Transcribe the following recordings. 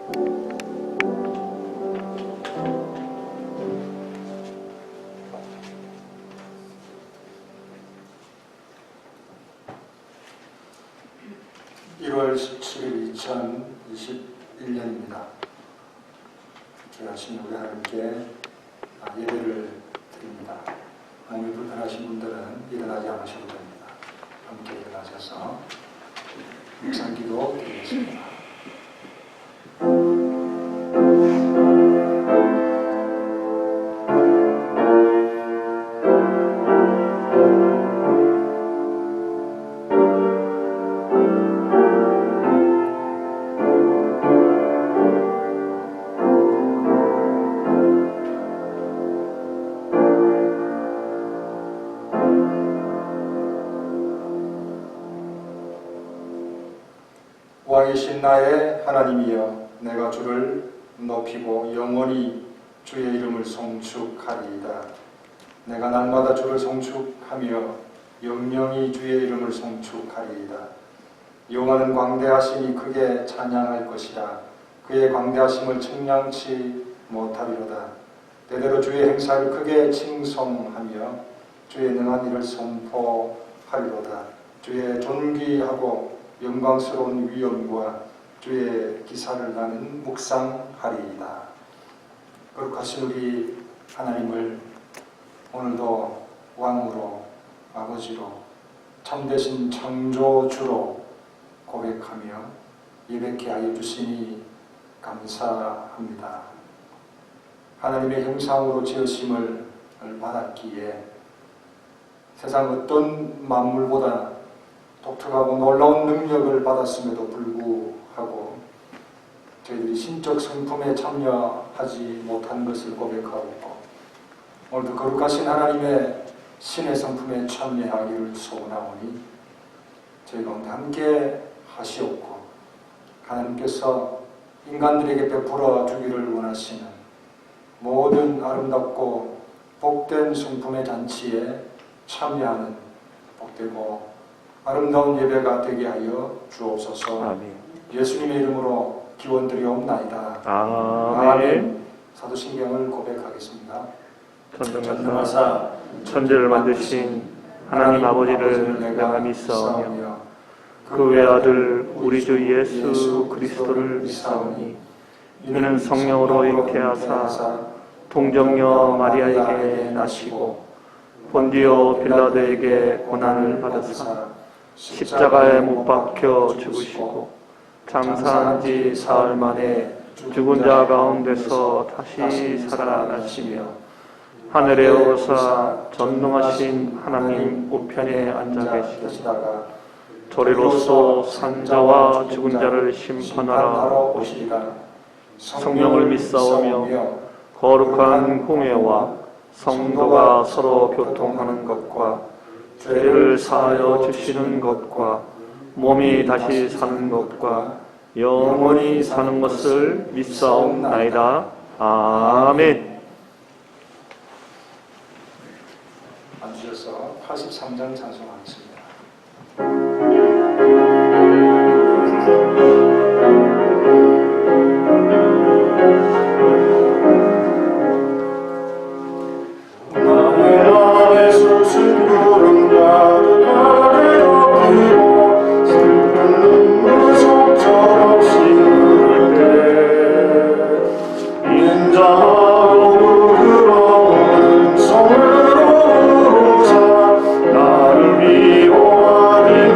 (1월 17일) 2021년입니다. 주의 아침에 우리 하나님께 예배를 드립니다. 몸이 불편하신 분들은 일어나지 않으셔도 됩니다. 함께 일어나셔서 묵상기도 드리겠습니다. 왕이신 나의 하나님이여, 내가 주를 높이고 영원히 주의 이름을 송축하리이다. 내가 날마다 주를 송축하며 영영히 주의 이름을 송축하리이다. 여호와는 광대하시니 크게 찬양할 것이라. 그의 광대하심을 측량치 못하리로다. 대대로 주의 행사를 크게 칭송하며 주의 능한 일을 선포하리로다. 주의 존귀하고 영광스러운 위엄과 주의 기사를 나는 묵상하리이다. 거룩하신 우리 하나님을 오늘도 왕으로, 아버지로, 참되신 창조주로 고백하며 예배케 하여 주시니 감사합니다. 하나님의 형상으로 지으심을 받았기에 세상 어떤 만물보다 독특하고 놀라운 능력을 받았음에도 불구하고 저희들이 신적 성품에 참여하지 못한 것을 고백하고, 오늘도 거룩하신 하나님의 신의 성품에 참여하기를 소원하오니 저희 가운데 함께 하시옵고, 하나님께서 인간들에게 베풀어 주기를 원하시는 모든 아름답고 복된 성품의 잔치에 참여하는 복되고 아름다운 예배가 되게 하여 주옵소서. 아멘. 예수님의 이름으로 기원드리옵나이다. 아멘. 사도신경을 고백하겠습니다. 전능하사 천지를 만드신 하나님 아버지를 내가 믿사오며 그 외아들 우리 주 예수 그리스도를 믿사오니 이는 성령으로 잉태하사 동정녀 마리아에게 나시고 본디오 빌라도에게 고난을 받으사 십자가에 못 박혀 죽으시고 장사한 지 사흘 만에 죽은 자 가운데서 다시 살아나시며 하늘에 오르사 전능하신 하나님 우편에 앉아 계시다가 저리로서 산자와 죽은 자를 심판하러 오시리라. 성령을 믿사오며 거룩한 공회와 성도가 서로 교통하는 것과 죄를 사하여 주시는 것과 몸이 다시 사는 것과 영원히 사는 것을 믿사옵나이다. 아멘. 앉으셔서 83장 찬송하겠습니다. 나를 미워하니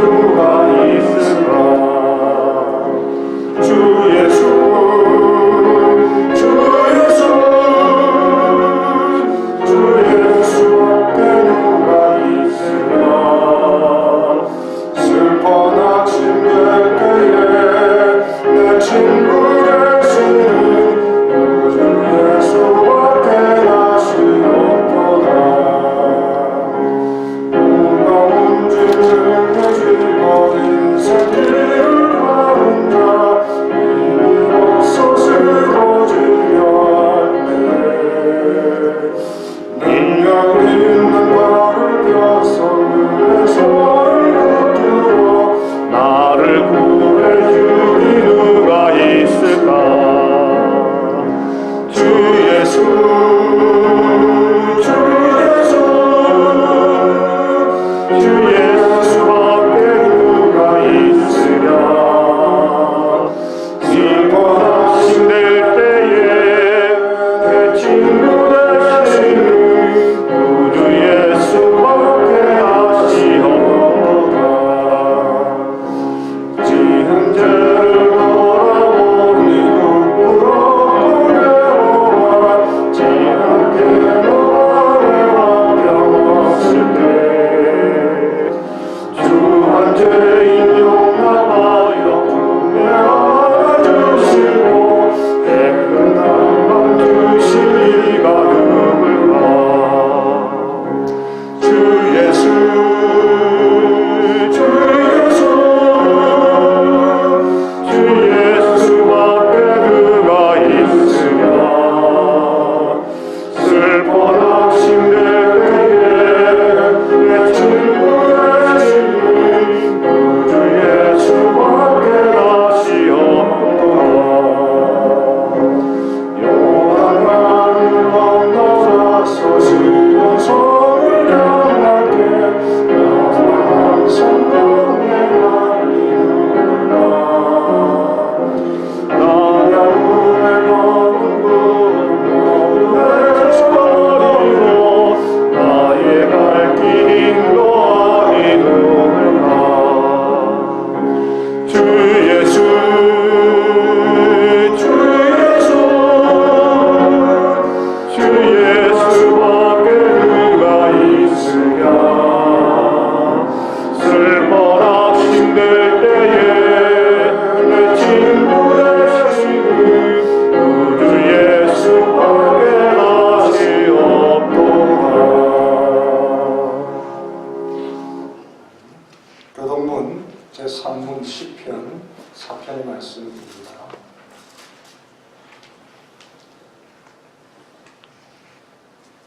교동문 제3문 시편 4편의 말씀입니다.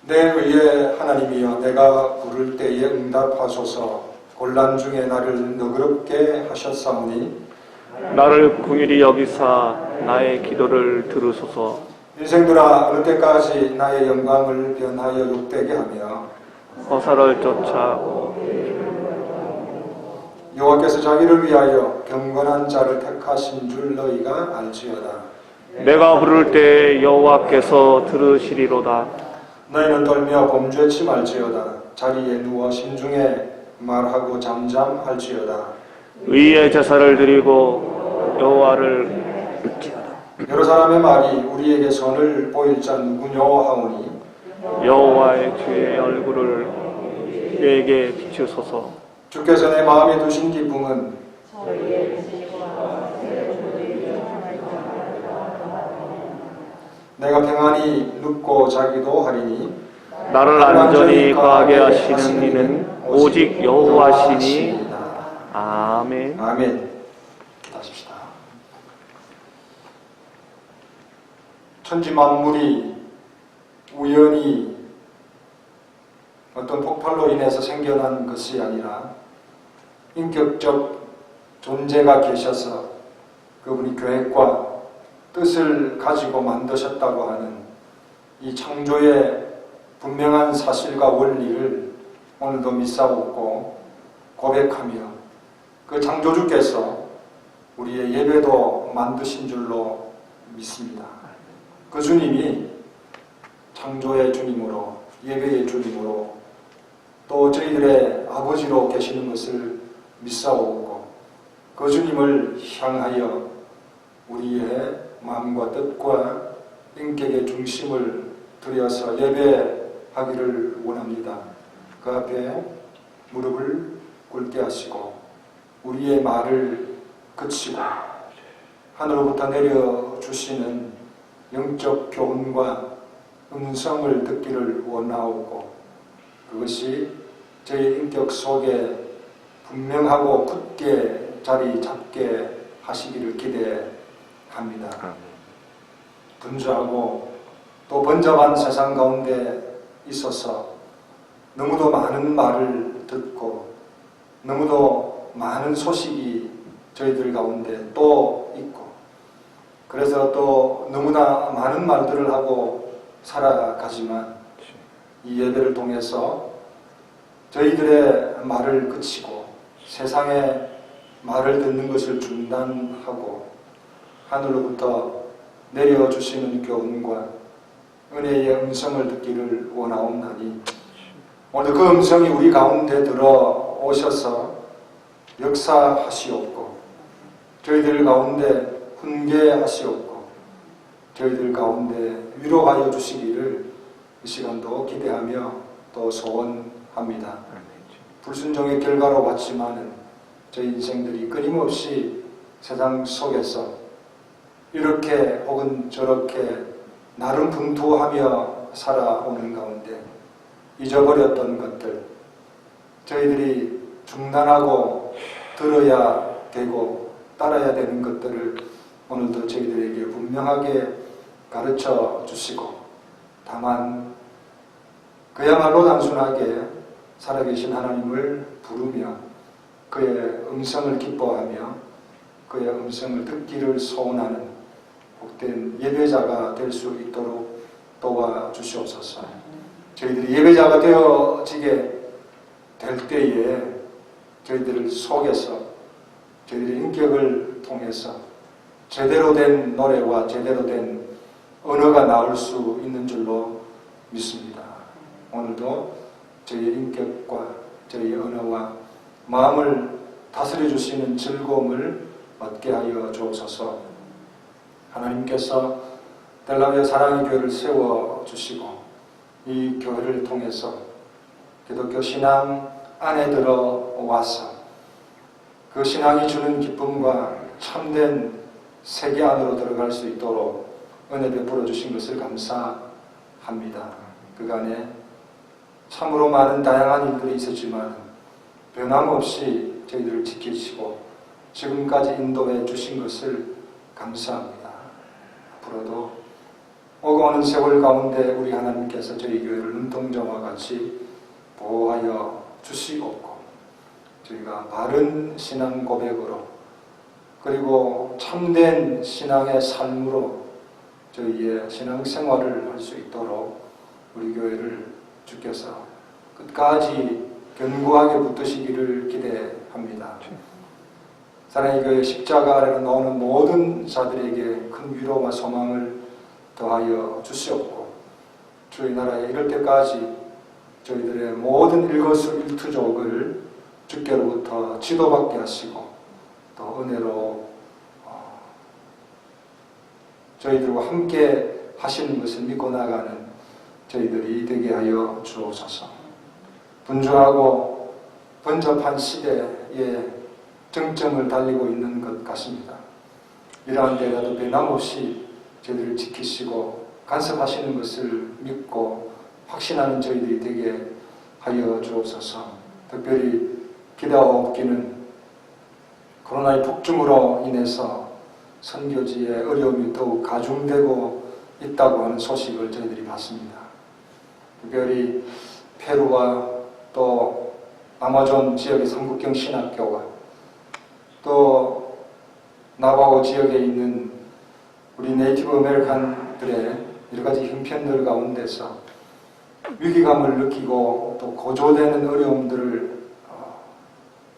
내 의의 하나님이여 내가 부를 때에 응답하소서. 곤란 중에 나를 너그럽게 하셨사오니 나를 긍휼히 여기사 나의 기도를 들으소서. 인생들아 어느 때까지 나의 영광을 변하여 욕되게 하며 허사를 쫓아 여호와께서 자기를 위하여 경건한 자를 택하신 줄 너희가 알지어다. 내가 부를 때 여호와께서 들으시리로다. 너희는 떨며 범죄치 말지어다. 자리에 누워 신중에 말하고 잠잠할지어다. 의의 제사를 드리고 여호와를 읊지어다. 여러 사람의 말이 우리에게 선을 보일 자 누구뇨 하오니 여호와의 주의 얼굴을 내게 비추소서. 주께서 내 마음에 두신 기쁨은 내가 평안히 눕고 자기도 하리니 나를 안전히 거하게 하시는 이는 오직 여호와시니. 아멘. 아멘. 기도하십시다. 천지 만물이 우연히 어떤 폭발로 인해서 생겨난 것이 아니라 인격적 존재가 계셔서 그분이 계획과 뜻을 가지고 만드셨다고 하는 이 창조의 분명한 사실과 원리를 오늘도 믿사옵고 고백하며 그 창조주께서 우리의 예배도 만드신 줄로 믿습니다. 그 주님이 창조의 주님으로 예배의 주님으로 또 저희들의 아버지로 계시는 것을 믿사오고 그 주님을 향하여 우리의 마음과 뜻과 인격의 중심을 들여서 예배하기를 원합니다. 그 앞에 무릎을 꿇게 하시고 우리의 말을 그치고 하늘로부터 내려주시는 영적 교훈과 음성을 듣기를 원하오고 그것이 저희 인격 속에 분명하고 굳게 자리 잡게 하시기를 기대합니다. 분주하고 또 번잡한 세상 가운데 있어서 너무도 많은 말을 듣고 너무도 많은 소식이 저희들 가운데 또 있고 그래서 또 너무나 많은 말들을 하고 살아가지만 이 예배를 통해서 저희들의 말을 그치고 세상의 말을 듣는 것을 중단하고 하늘로부터 내려주시는 교훈과 은혜의 음성을 듣기를 원하옵나니 오늘 그 음성이 우리 가운데 들어오셔서 역사하시옵고 저희들 가운데 훈계하시옵고 저희들 가운데 위로하여 주시기를 이 시간도 기대하며 또 소원합니다. 불순종의 결과로 왔지만은 저희 인생들이 끊임없이 세상 속에서 이렇게 혹은 저렇게 나름 분투하며 살아오는 가운데 잊어버렸던 것들 저희들이 중단하고 들어야 되고 따라야 되는 것들을 오늘도 저희들에게 분명하게 가르쳐 주시고 다만 그야말로 단순하게 살아계신 하나님을 부르며 그의 음성을 기뻐하며 그의 음성을 듣기를 소원하는 복된 예배자가 될 수 있도록 도와주시옵소서. 저희들이 예배자가 되어지게 될 때에 저희들 속에서 저희들의 인격을 통해서 제대로 된 노래와 제대로 된 언어가 나올 수 있는 줄로 믿습니다. 오늘도 저희의 인격과 저희의 언어와 마음을 다스려 주시는 즐거움을 얻게 하여 주옵소서. 하나님께서 델라웨 사랑의 교회를 세워주시고 이 교회를 통해서 기독교 신앙 안에 들어와서 그 신앙이 주는 기쁨과 참된 세계 안으로 들어갈 수 있도록 은혜 베풀어 주신 것을 감사합니다. 그간에 참으로 많은 다양한 일들이 있었지만 변함없이 저희들을 지키시고 지금까지 인도해 주신 것을 감사합니다. 앞으로도 오고 오는 세월 가운데 우리 하나님께서 저희 교회를 눈동자와 같이 보호하여 주시옵고 저희가 바른 신앙 고백으로 그리고 참된 신앙의 삶으로 저희의 신앙생활을 할 수 있도록 우리 교회를 주께서 끝까지 견고하게 붙드시기를 기대합니다. 사랑의 교회 십자가 아래로 나오는 모든 자들에게 큰 위로와 소망을 더하여 주시옵고 주의 나라에 이를 때까지 저희들의 모든 일거수일투족을 주께로부터 지도받게 하시고 또 은혜로 저희들과 함께 하시는 것을 믿고 나가는 저희들이 되게 하여 주옵소서. 분주하고 번잡한 시대에 정점을 달리고 있는 것 같습니다. 이러한 데라도 변함없이 저희들을 지키시고 간섭하시는 것을 믿고 확신하는 저희들이 되게 하여 주옵소서. 특별히 기다옵기는 코로나의 폭증으로 인해서 선교지의 어려움이 더욱 가중되고 있다고 하는 소식을 저희들이 봤습니다. 특별히 페루와 또 아마존 지역의 삼국경 신학교와 또 나바고 지역에 있는 우리 네이티브 아메리칸들의 여러 가지 형편들 가운데서 위기감을 느끼고 또 고조되는 어려움들을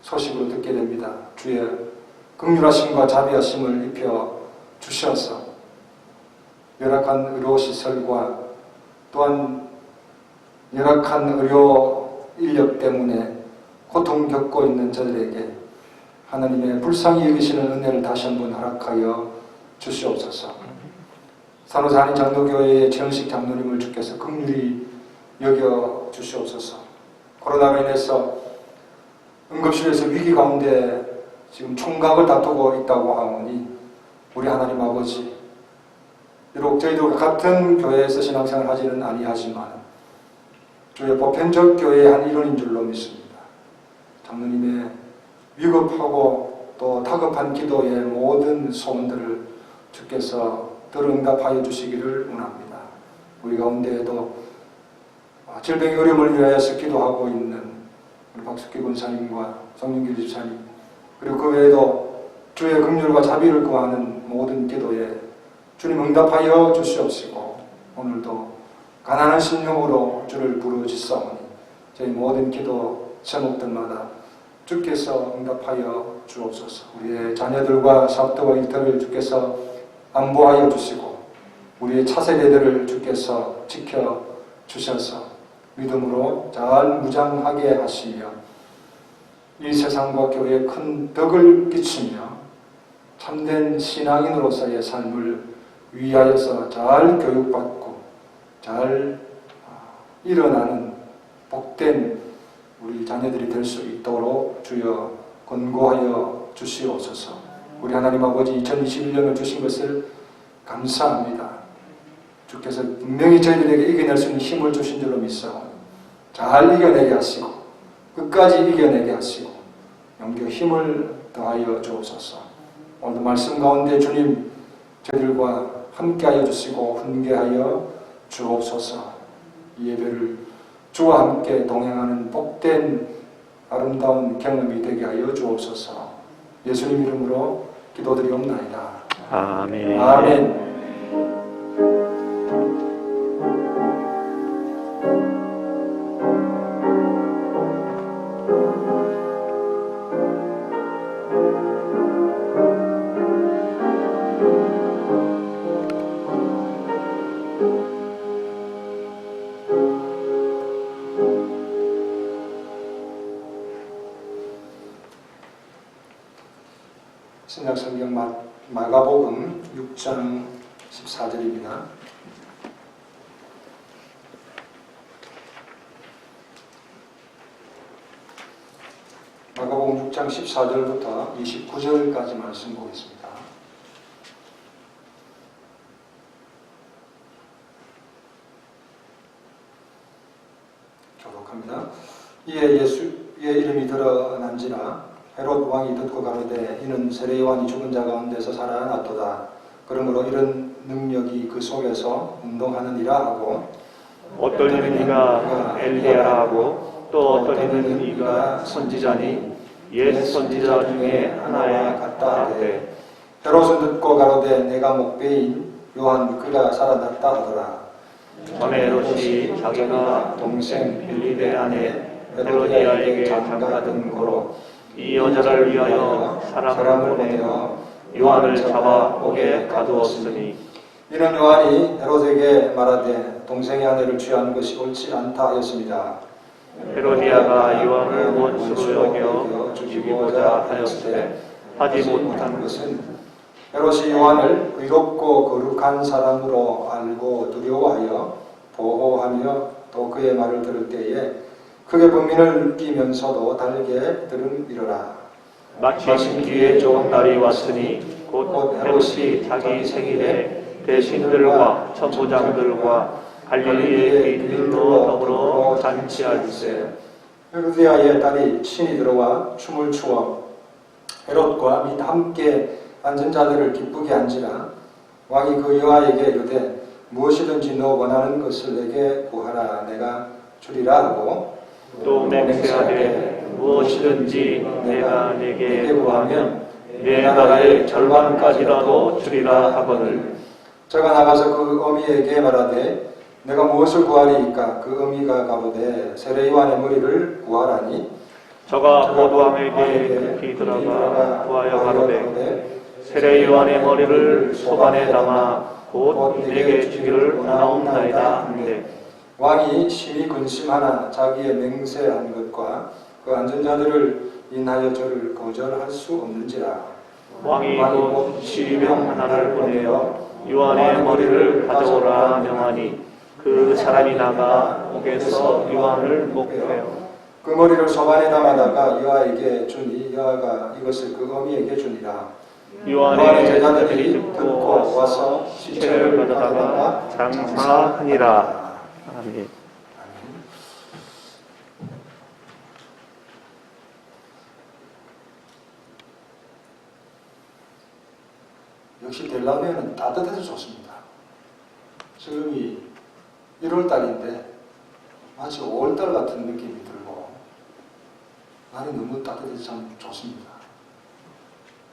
소식으로 듣게 됩니다. 주의 긍휼하심과 자비하심을 입혀 주셔서 열악한 의료시설과 또한 열악한 의료 인력 때문에 고통 겪고 있는 저들에게 하나님의 불쌍히 여기시는 은혜를 다시 한번 허락하여 주시옵소서. 산호사 한인 장로교회의 최영식 장로님을 주께서 긍휼히 여겨 주시옵소서. 코로나로 인해서 응급실에서 위기 가운데 지금 총각을 다투고 있다고 하오니 우리 하나님 아버지, 비록 저희도 같은 교회에서 신앙생활을 하지는 아니하지만 주의 보편적 교회의 한 일원인 줄로 믿습니다. 장로님의 위급하고 또 다급한 기도의 모든 소원들을 주께서 들응답하여 주시기를 원합니다. 우리 가운데에도 질병의 어려움을 위하여서 기도하고 있는 우리 박숙기 권사님과 성윤길 집사님, 그리고 그 외에도 주의 긍휼과 자비를 구하는 모든 기도에 주님 응답하여 주시옵시고 오늘도 가난한 심령으로 주를 부르짖사오니 저희 모든 기도 제목들마다 주께서 응답하여 주옵소서. 우리의 자녀들과 사업들과 일터를 주께서 안보하여 주시고 우리의 차세대들을 주께서 지켜 주셔서 믿음으로 잘 무장하게 하시며 이 세상과 교회에 큰 덕을 끼치며 참된 신앙인으로서의 삶을 위하여서 잘 교육받고 잘 일어나는 복된 우리 자녀들이 될 수 있도록 주여 권고하여 주시옵소서. 우리 하나님 아버지 2021년을 주신 것을 감사합니다. 주께서 분명히 저희들에게 이겨낼 수 있는 힘을 주신 줄로 믿사오니 잘 이겨내게 하시고 끝까지 이겨내게 하시고 영교 힘을 더하여 주옵소서. 오늘도 말씀 가운데 주님 저희들과 함께하여 주시고 훈계하여 주옵소서. 이 예배를 주와 함께 동행하는 복된 아름다운 경험이 되게 하여 주옵소서. 예수님 이름으로 기도드리옵나이다. 아멘. 아멘. 신약 성경 마가복음 6장 14절입니다. 마가복음 6장 14절부터 29절까지 말씀 보겠습니다. 교독합니다. 이에 예수의 이름이 드러난지라 헤롯 왕이 듣고 가로되 이는 세례 요한이 죽은 자 가운데서 살아났도다. 그러므로 이런 능력이 그 속에서 운동하느니라 하고 어떤 이는 이가 엘리야라 하고 또 어떤 이는 이가 선지자니 옛 선지자 중에 하나에 같다 하되 헤롯은 듣고 가로되 내가 목배인 요한 그가 살아났다 하더라. 전에 헤롯이 자기가 동생 빌립의 아내 헤로디아에게 장가든 고로 이 여자를 위하여 사람을 보내어 요한을 잡아 옥에 가두었으니 이는 요한이 헤롯에게 말하되 동생의 아내를 취한 것이 옳지 않다 하였습니다. 헤로디아가 요한을 원수로 여겨 죽이고자 하였으되 하지 못한 것은 헤롯이 요한을 의롭고 거룩한 사람으로 알고 두려워하여 보호하며 또 그의 말을 들을 때에 크게 분민을 느끼면서도 달게 들음이러라. 마침 뒤에 좋은 날이 왔으니 곧 헤롯이 자기 생일에 대신들과 천부장들과 갈릴리의 귀인들로 더불어 잔치할세. 헤로디아의 딸이 신이 들어와 춤을 추어 헤롯과 및 함께 앉은 자들을 기쁘게 한지라. 왕이 그 여아에게 이르되 무엇이든지 너 원하는 것을 내게 구하라 내가 주리라 하고 또 맹세하되 무엇이든지 내가 내게 구하면 내 나라의 절반까지라도 주리라 하거늘. 저가 나가서 그 어미에게 말하되 내가 무엇을 구하리이까? 그 어미가 가로되 세례 요한의 머리를 구하라니. 저가 보도왕에게 급히 들어가 구하여 가로되 세례 요한의 머리를 소반에 담아 곧 내게 주기를 원하옵나이다 한데 왕이 심히 근심하나 자기의 맹세한 것과 그 앉은 자들을 인하여 저를 거절할 수 없는지라. 왕이 곧 시병 하나를 보내어 요한의 머리를 가져오라 명하니 그 사람이 나가 옥에서 요한을 목회하여 그 머리를 소반에 담아다가 여아에게 주니 여아가 이것을 그 어미에게 주니라. 요한의 제자들이 듣고 와서 시체를 가져다가 장사하니라. 아멘. 역시 델라웨어는 따뜻해서 좋습니다. 지금이 1월달인데 마치 5월달 같은 느낌이 들고 날이 너무 따뜻해서 참 좋습니다.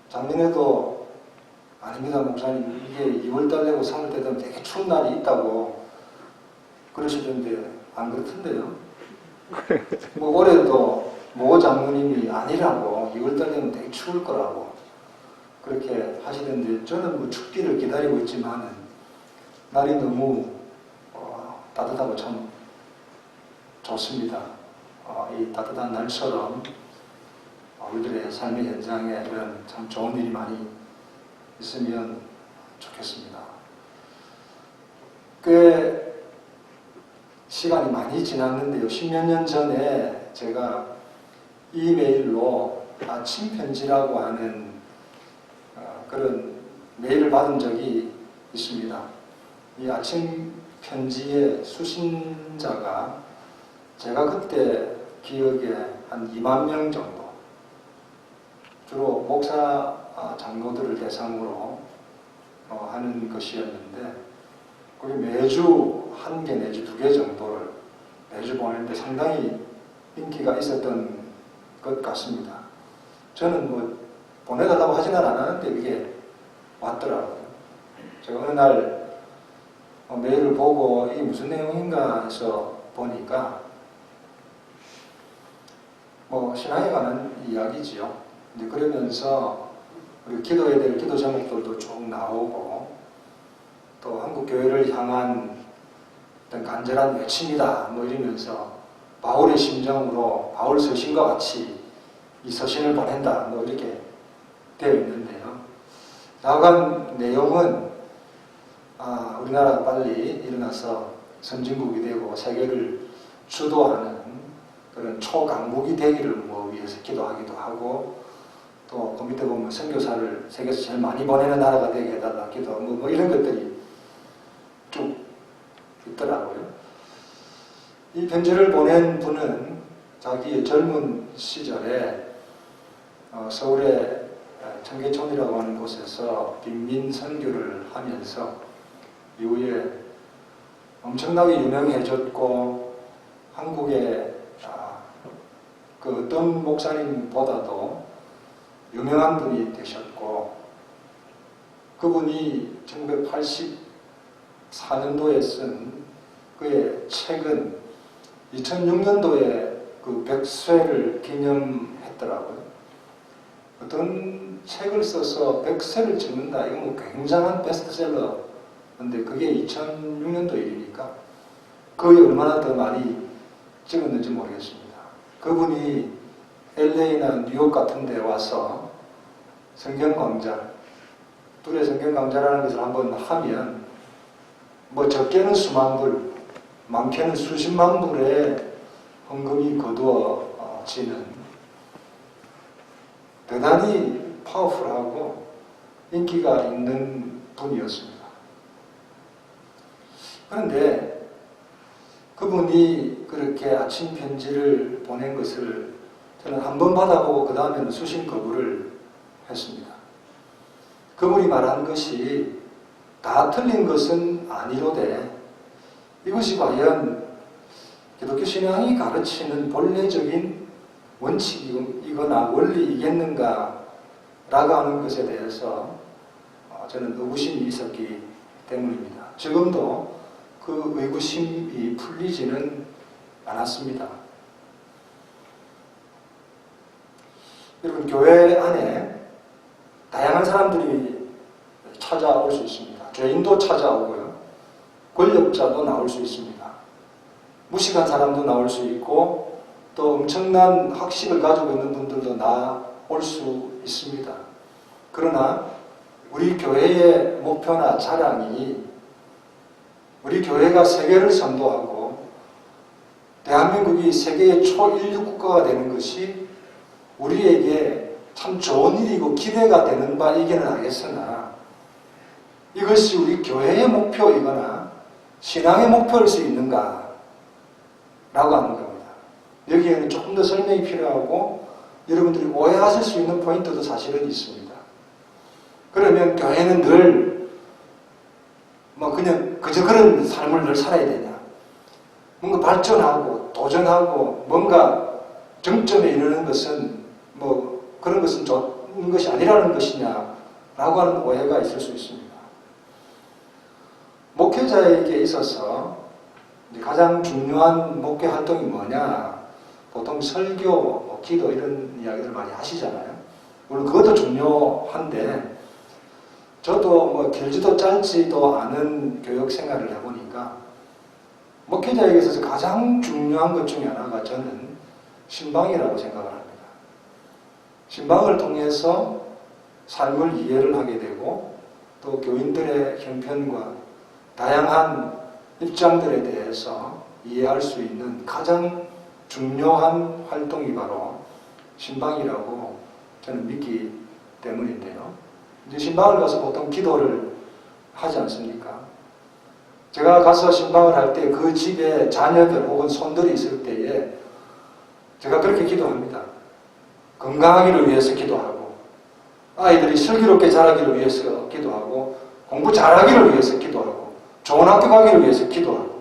작년에도 아닙니다 목사님 이게 2월달 되고 3월달 되면 되게 추운 날이 있다고 그러시던데 안 그렇던데요. 뭐 올해도 모 장모님이 아니라고 2월달 되면 되게 추울 거라고 그렇게 하시던데 저는 뭐 춥기를 기다리고 있지만은 날이 너무 따뜻하고 참 좋습니다. 이 따뜻한 날처럼 우리들의 삶의 현장에 이런 참 좋은 일이 많이 있으면 좋겠습니다. 꽤 시간이 많이 지났는데요. 10몇 년 전에 제가 이메일로 아침 편지라고 하는 그런 메일을 받은 적이 있습니다. 이 아침 편지의 수신자가 제가 그때 기억에 한 2만 명 정도 주로 목사 장로들을 대상으로 하는 것이었는데 거기 매주 1개 내지 2개 정도를 매주 보내는데 상당히 인기가 있었던 것 같습니다. 저는 뭐 보내달라고 하지는 않았는데 이게 왔더라고요. 제가 어느 날 메일을 보고 이게 무슨 내용인가 해서 보니까 뭐 신앙에 관한 이야기지요. 근데 그러면서 우리 기도해야 될 기도 제목들도 쭉 나오고 또 한국 교회를 향한 어떤 간절한 외침이다 뭐 이러면서 바울의 심정으로 바울 서신과 같이 이 서신을 보낸다 뭐 이렇게 되어 있는데요. 나아간 내용은 우리나라가 빨리 일어나서 선진국이 되고 세계를 주도하는 그런 초강국이 되기를 뭐 위해서 기도하기도 하고, 또 그 밑에 보면 선교사를 세계에서 제일 많이 보내는 나라가 되게 해달라 기도하고 뭐 이런 것들이 쭉 있더라고요. 이 편지를 보낸 분은 자기의 젊은 시절에 서울의 청계천이라고 하는 곳에서 빈민 선교를 하면서 이후에 엄청나게 유명해졌고, 한국의 그 어떤 목사님보다도 유명한 분이 되셨고, 그분이 1984년도에 쓴 그의 책은 2006년도에 그 100쇄를 기념했더라고요. 어떤 책을 써서 100쇄를 찍는다, 이건 뭐 굉장한 베스트셀러인데 그게 2006년도 일이니까 거의 얼마나 더 많이 찍었는지 모르겠습니다. 그분이 LA나 뉴욕 같은 데 와서 성경강좌, 둘의 성경강좌라는 것을 한번 하면 뭐 적게는 수만 불, 많게는 수십만 불의 헌금이 거두어지는 대단히 파워풀하고 인기가 있는 분이었습니다. 그런데 그분이 그렇게 아침 편지를 보낸 것을 저는 한 번 받아보고 그 다음에는 수신 거부를 했습니다. 그분이 말한 것이 다 틀린 것은 아니로되 이것이 과연 기독교 신앙이 가르치는 본래적인 원칙이거나 원리이겠는가 라고 하는 것에 대해서 저는 의구심이 있었기 때문입니다. 지금도 그 의구심이 풀리지는 않았습니다. 여러분, 교회 안에 다양한 사람들이 찾아올 수 있습니다. 죄인도 찾아오고요. 권력자도 나올 수 있습니다. 무식한 사람도 나올 수 있고, 또 엄청난 학식을 가지고 있는 분들도 나올 수 있습니다. 그러나 우리 교회의 목표나 자랑이 우리 교회가 세계를 선도하고 대한민국이 세계의 초인류 국가가 되는 것이 우리에게 참 좋은 일이고 기대가 되는 바이기는 하겠으나, 이것이 우리 교회의 목표이거나 신앙의 목표일 수 있는가 라고 하는 겁니다. 여기에는 조금 더 설명이 필요하고 여러분들이 오해하실 수 있는 포인트도 사실은 있습니다. 그러면 교회는 늘 그냥 그저 그런 삶을 늘 살아야 되냐, 뭔가 발전하고 도전하고 뭔가 정점에 이르는 것은 그런 것은 좋은 것이 아니라는 것이냐 라고 하는 오해가 있을 수 있습니다. 목회자에게 있어서 가장 중요한 목회 활동이 뭐냐, 보통 설교, 기도 이런 이야기를 많이 하시잖아요. 물론 그것도 중요한데, 저도 길지도 짧지도 않은 교육 생활을 해보니까 목회자에게 있어서 가장 중요한 것 중에 하나가 저는 신방이라고 생각을 합니다. 신방을 통해서 삶을 이해를 하게 되고, 또 교인들의 형편과 다양한 입장들에 대해서 이해할 수 있는 가장 중요한 활동이 바로 신방이라고 저는 믿기 때문인데요. 이제 신방을 가서 보통 기도를 하지 않습니까? 제가 가서 신방을 할 때 그 집에 자녀들 혹은 손들이 있을 때에 제가 그렇게 기도합니다. 건강하기를 위해서 기도하고, 아이들이 슬기롭게 자라기를 위해서 기도하고, 공부 잘하기를 위해서 기도하고, 좋은 학교 가기를 위해서 기도하고.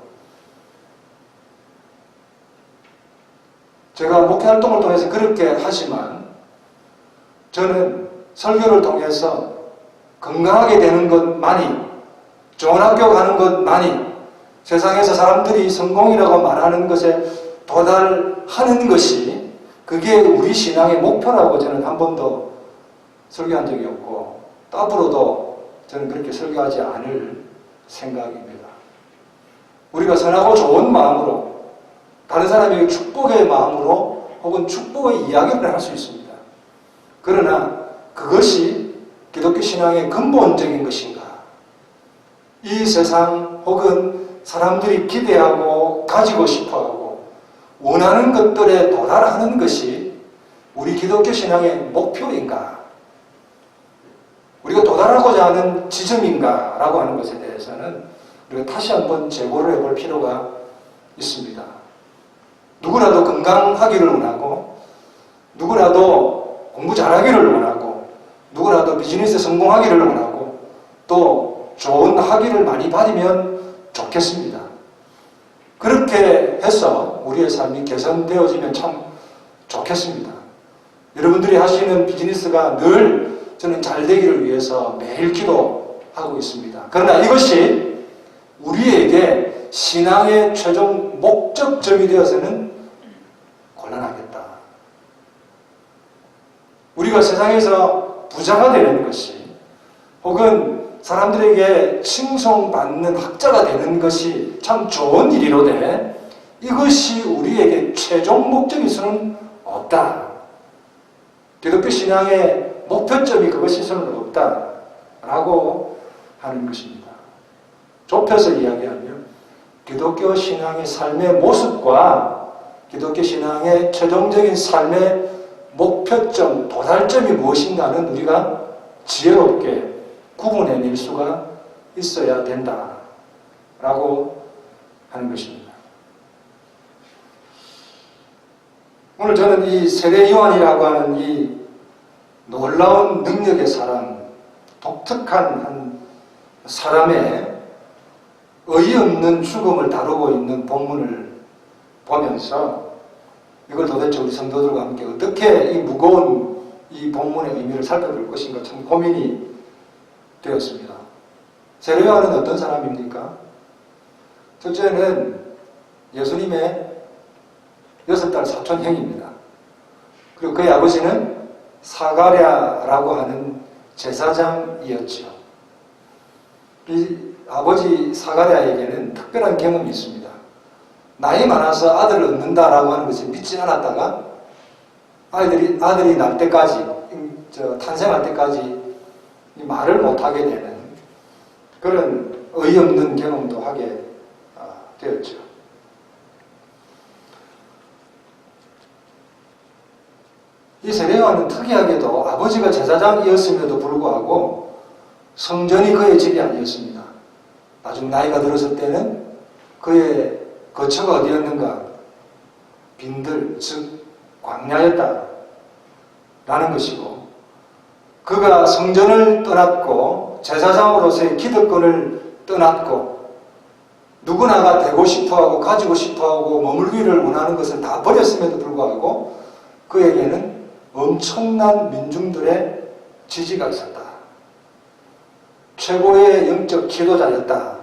제가 목회 활동을 통해서 그렇게 하지만, 저는 설교를 통해서 건강하게 되는 것만이, 좋은 학교 가는 것만이, 세상에서 사람들이 성공이라고 말하는 것에 도달하는 것이 그게 우리 신앙의 목표라고 저는 한 번도 설교한 적이 없고, 또 앞으로도 저는 그렇게 설교하지 않을 생각입니다. 우리가 선하고 좋은 마음으로, 다른 사람에게 축복의 마음으로 혹은 축복의 이야기를 할 수 있습니다. 그러나 그것이 기독교 신앙의 근본적인 것인가? 이 세상 혹은 사람들이 기대하고 가지고 싶어하고 원하는 것들에 도달하는 것이 우리 기독교 신앙의 목표인가? 우리가 도달하고자 하는 지점인가? 라고 하는 것에 대해서는 우리가 다시 한번 재고를 해볼 필요가 있습니다. 누구라도 건강하기를 원하고 누구라도 공부 잘하기를 원하고 누구라도 비즈니스 성공하기를 원하고 또 좋은 학위를 많이 받으면 좋겠습니다. 그렇게 해서 우리의 삶이 개선되어지면 참 좋겠습니다. 여러분들이 하시는 비즈니스가 늘 저는 잘 되기를 위해서 매일 기도하고 있습니다. 그러나 이것이 우리에게 신앙의 최종 목적점이 되어서는 곤란하겠다. 우리가 세상에서 부자가 되는 것이 혹은 사람들에게 칭송받는 학자가 되는 것이 참 좋은 일이로되 이것이 우리에게 최종 목적일 수는 없다. 기독교 신앙의 목표점이 그것일 수는 없다라고 하는 것입니다. 좁혀서 이야기하면 기독교 신앙의 삶의 모습과 기독교 신앙의 최종적인 삶의 목표점, 도달점이 무엇인가는 우리가 지혜롭게 구분해낼 수가 있어야 된다라고 하는 것입니다. 오늘 저는 이 세례요한이라고 하는 이 놀라운 능력의 사람, 독특한 한 사람의 어이없는 죽음을 다루고 있는 본문을 보면서 이걸 도대체 우리 성도들과 함께 어떻게 이 무거운 이 본문의 의미를 살펴볼 것인가 참 고민이 되었습니다. 세례요한은 어떤 사람입니까? 첫째는 예수님의 6살 사촌형입니다. 그리고 그의 아버지는 사가랴라고 하는 제사장이었죠. 이 아버지 사가랴에게는 특별한 경험이 있습니다. 나이 많아서 아들을 얻는다라고 하는 것을 믿지 않았다가 아들이 날 때까지, 탄생할 때까지 말을 못하게 되는 그런 어이없는 경험도 하게 되었죠. 이 세례요한은 특이하게도 아버지가 제사장이었음에도 불구하고 성전이 그의 집이 아니었습니다. 나중 나이가 들었을 때는 그의 거처가 어디였는가? 빈들, 즉 광야였다 라는 것이고 그가 성전을 떠났고 제사장으로서의 기득권을 떠났고 누구나가 되고 싶어하고 가지고 싶어하고 머물기를 원하는 것을 다 버렸음에도 불구하고 그에게는 엄청난 민중들의 지지가 있었다. 최고의 영적 지도자였다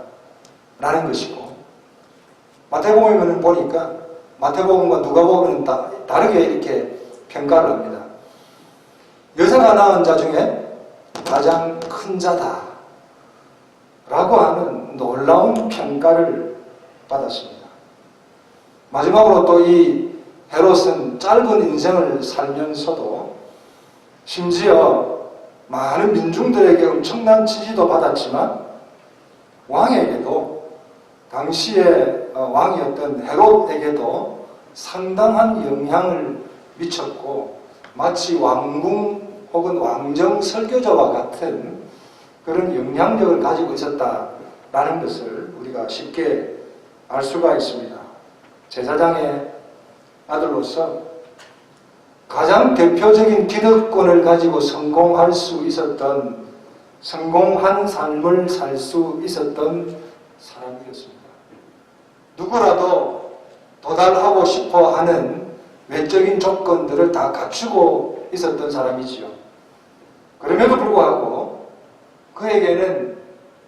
라는 것이고 마태복음을 보니까 마태복음과 누가복음은 다르게 이렇게 평가를 합니다. 여자가 낳은 자 중에 가장 큰 자다 라고 하는 놀라운 평가를 받았습니다. 마지막으로 또 이 헤롯은 짧은 인생을 살면서도 심지어 많은 민중들에게 엄청난 지지도 받았지만 왕에게도 당시의 왕이었던 헤롯에게도 상당한 영향을 미쳤고 마치 왕궁 혹은 왕정 설교자와 같은 그런 영향력을 가지고 있었다라는 것을 우리가 쉽게 알 수가 있습니다. 제사장의 아들로서 가장 대표적인 기득권을 가지고 성공한 삶을 살 수 있었던 사람이었습니다. 누구라도 도달하고 싶어 하는 외적인 조건들을 다 갖추고 있었던 사람이지요. 그럼에도 불구하고 그에게는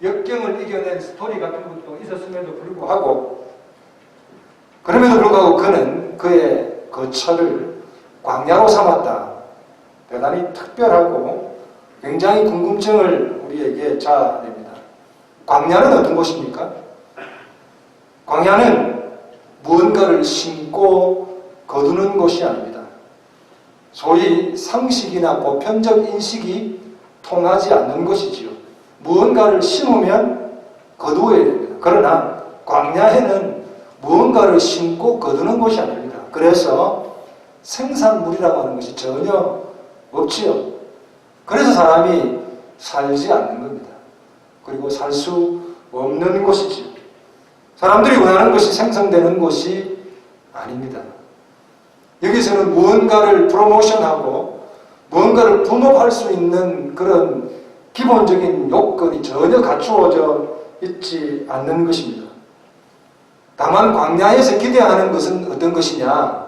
역경을 이겨낸 스토리 같은 것도 있었음에도 불구하고 그는 그의 거처를 광야로 삼았다. 대단히 특별하고 굉장히 궁금증을 우리에게 자아냅니다. 광야는 어떤 곳입니까? 광야는 무언가를 심고 거두는 곳이 아닙니다. 소위 상식이나 보편적 인식이 통하지 않는 것이지요. 무언가를 심으면 거두어야 됩니다. 그러나 광야에는 무언가를 심고 거두는 것이 아닙니다. 그래서 생산물이라고 하는 것이 전혀 없지요. 그래서 사람이 살지 않는 겁니다. 그리고 살 수 없는 것이지요. 사람들이 원하는 것이 생성되는 것이 아닙니다. 여기서는 무언가를 프로모션하고 무언가를 붐업할 수 있는 그런 기본적인 요건이 전혀 갖추어져 있지 않는 것입니다. 다만 광야에서 기대하는 것은 어떤 것이냐?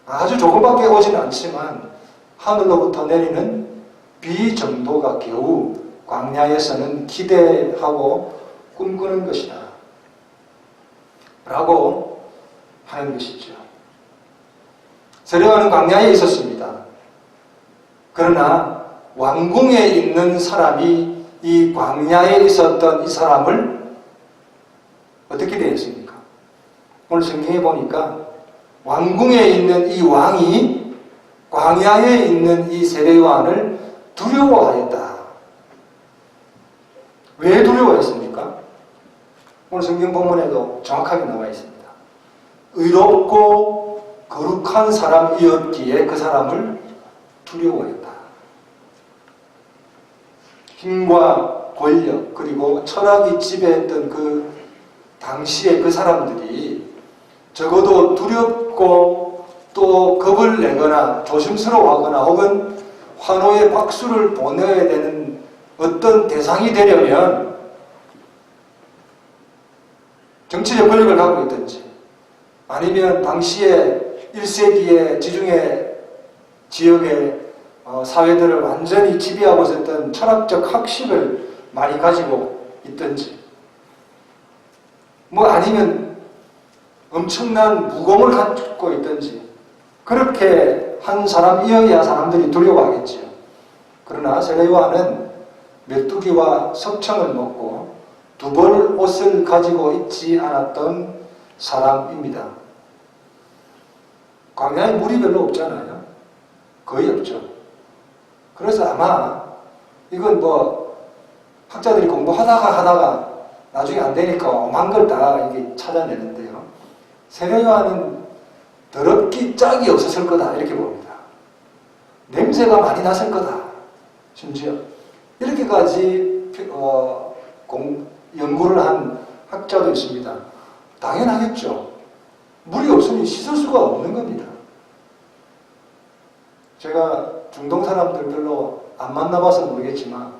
아주 조금밖에 오지는 않지만 하늘로부터 내리는 비 정도가 겨우 광야에서는 기대하고 꿈꾸는 것이다 라고 하는 것이죠. 세례요한은 광야에 있었습니다. 그러나 왕궁에 있는 사람이 이 광야에 있었던 이 사람을 어떻게 되었습니까? 오늘 성경에 보니까 왕궁에 있는 이 왕이 광야에 있는 이 세례요한을 두려워하였다. 왜 두려워했습니까? 오늘 성경 본문에도 정확하게 나와 있습니다. 의롭고 거룩한 사람이었기에 그 사람을 두려워했다. 힘과 권력 그리고 철학이 지배했던 그 당시에 그 사람들이 적어도 두렵고 또 겁을 내거나 조심스러워하거나 혹은 환호의 박수를 보내야 되는 어떤 대상이 되려면 정치적 권력을 갖고 있든지 아니면 당시에 1세기의 지중해 지역의 사회들을 완전히 지배하고 있었던 철학적 학식을 많이 가지고 있든지 뭐 아니면 엄청난 무공을 갖고 있든지 그렇게 한 사람이어야 사람들이 두려워하겠지요. 그러나 세례요한은 메뚜기와 석청을 먹고 두 벌 옷을 가지고 있지 않았던 사람입니다. 광야에 물이 별로 없잖아요. 거의 없죠. 그래서 아마 이건 뭐 학자들이 공부하다가 나중에 안 되니까 엄한 걸 다 이게 찾아내는데요. 세례요한은 더럽기 짝이 없었을 거다 이렇게 봅니다. 냄새가 많이 났을 거다. 심지어 이렇게까지 연구를 한 학자도 있습니다. 당연하겠죠. 물이 없으니 씻을 수가 없는 겁니다. 제가 중동 사람들 별로 안 만나봐서 모르겠지만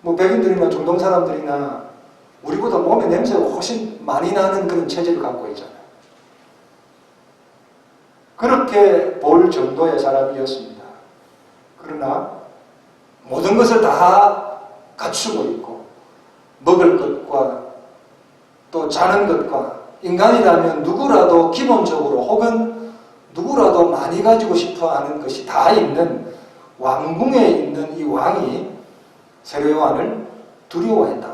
뭐 백인들이나 중동 사람들이나 우리보다 몸에 냄새가 훨씬 많이 나는 그런 체질을 갖고 있잖아요. 그렇게 볼 정도의 사람이었습니다. 그러나 모든 것을 다 갖추고 있고 먹을 것과 또 자는 것과 인간이라면 누구라도 기본적으로 혹은 누구라도 많이 가지고 싶어하는 것이 다 있는 왕궁에 있는 이 왕이 세례요한을 두려워했다.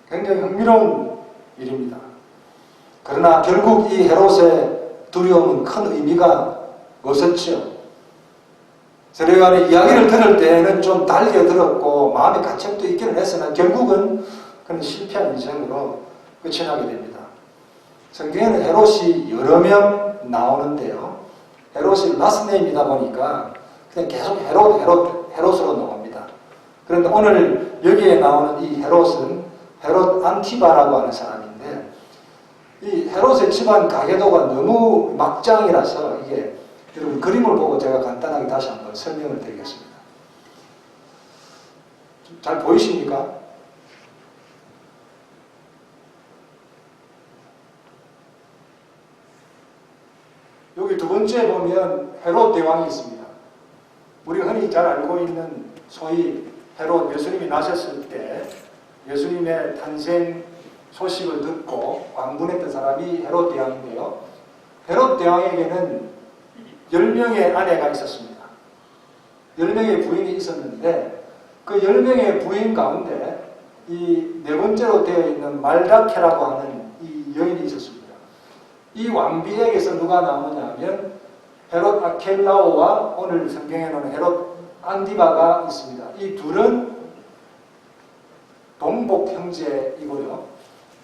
굉장히 흥미로운 일입니다. 그러나 결국 이 헤롯의 두려움은 큰 의미가 없었죠. 세례요한의 이야기를 들을 때는 좀 달겨들었고 마음의 가책도 있기는 했으나 결국은 그는 실패한 인생으로 끝이 나게 됩니다. 성경에는 헤롯이 여러 명 나오는데요. 헤롯이 라스네임이다 보니까 그냥 계속 헤롯으로 나옵니다. 그런데 오늘 여기에 나오는 이 헤롯은 헤롯 안티바라고 하는 사람인데 이 헤롯의 집안 가계도가 너무 막장이라서 이게 여러분 그림을 보고 제가 간단하게 다시 한번 설명을 드리겠습니다. 잘 보이십니까? 여기 두 번째 보면 헤롯 대왕이 있습니다. 우리가 흔히 잘 알고 있는 소위 헤롯 예수님이 나셨을 때 예수님의 탄생 소식을 듣고 광분했던 사람이 헤롯 대왕인데요. 헤롯 대왕에게는 10명의 아내가 있었습니다. 10명의 부인이 있었는데 그 10명의 부인 가운데 이 네 번째로 되어 있는 말다케라고 하는 이 여인이 있었습니다. 이 왕비에게서 누가 나오냐면 헤롯 아켈라오와 오늘 성경에 나오는 헤롯 안디바가 있습니다. 이 둘은 동복 형제이고요.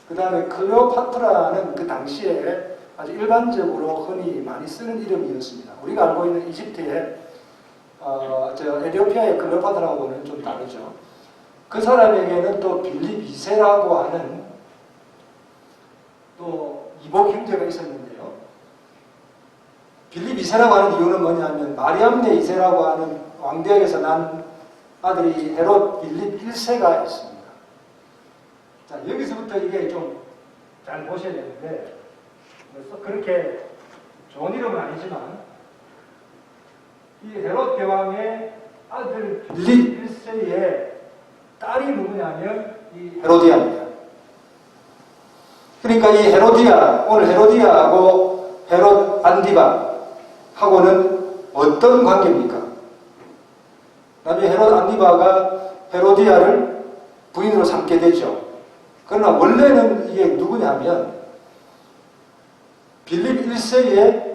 그 다음에 클레오파트라는 그 당시에 아주 일반적으로 흔히 많이 쓰는 이름이었습니다. 우리가 알고 있는 이집트의 에티오피아의 클레오파트라하고는 좀 다르죠. 그 사람에게는 또 빌립 2세라고 하는 또 이복 형제가 있었는데요. 빌립 2세라고 하는 이유는 뭐냐면 마리암네 2세라고 하는 왕대에서 난 아들이 헤롯 빌립 1세가 있습니다. 자, 여기서부터 이게 좀 잘 보셔야 되는데, 그래서 그렇게 좋은 이름은 아니지만, 이 헤롯 대왕의 아들 빌립 1세의 딸이 누구냐면 이 헤로디아입니다. 그러니까 이 헤로디아, 오늘 헤로디아하고 헤롯 안디바하고는 어떤 관계입니까? 나중에 헤롯 안디바가 헤로디아를 부인으로 삼게 되죠. 그러나 원래는 이게 누구냐면 빌립 1세의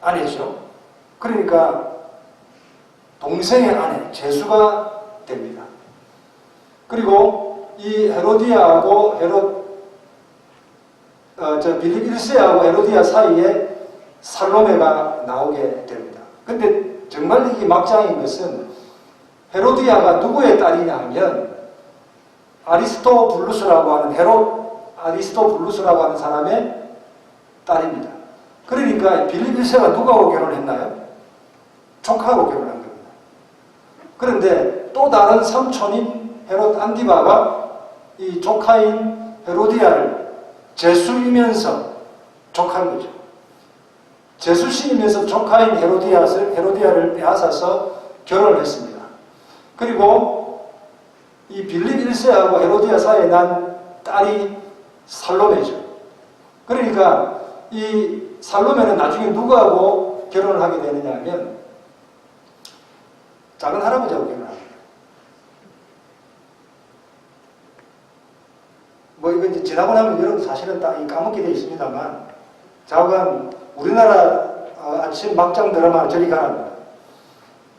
아내죠. 그러니까 동생의 아내, 제수가 됩니다. 그리고 이 헤로디아하고 빌립 1세하고 헤로디아 사이에 살로메가 나오게 됩니다. 근데 정말 이게 막장인 것은 헤로디아가 누구의 딸이냐 하면 아리스토블루스라고 하는 헤롯 아리스토블루스라고 하는 사람의 딸입니다. 그러니까 빌립 1세가 누구하고 결혼했나요? 조카하고 결혼한 겁니다. 그런데 또 다른 삼촌인 헤롯 안디바가 이 조카인 헤로디아를 제수이면서 조카인 거죠. 제수씨이면서 조카인 헤로디아를 빼앗아서 결혼을 했습니다. 그리고 이 빌립 1세하고 헤로디아 사이에 난 딸이 살로메죠. 그러니까 이 살로메는 나중에 누구하고 결혼을 하게 되느냐 하면 작은 할아버지하고 결혼합니다. 뭐 이거 이제 지나고 나면 여러분 사실은 다 까먹게 되어 있습니다만 자관 우리나라 아침 막장 드라마 저리 가랍니다.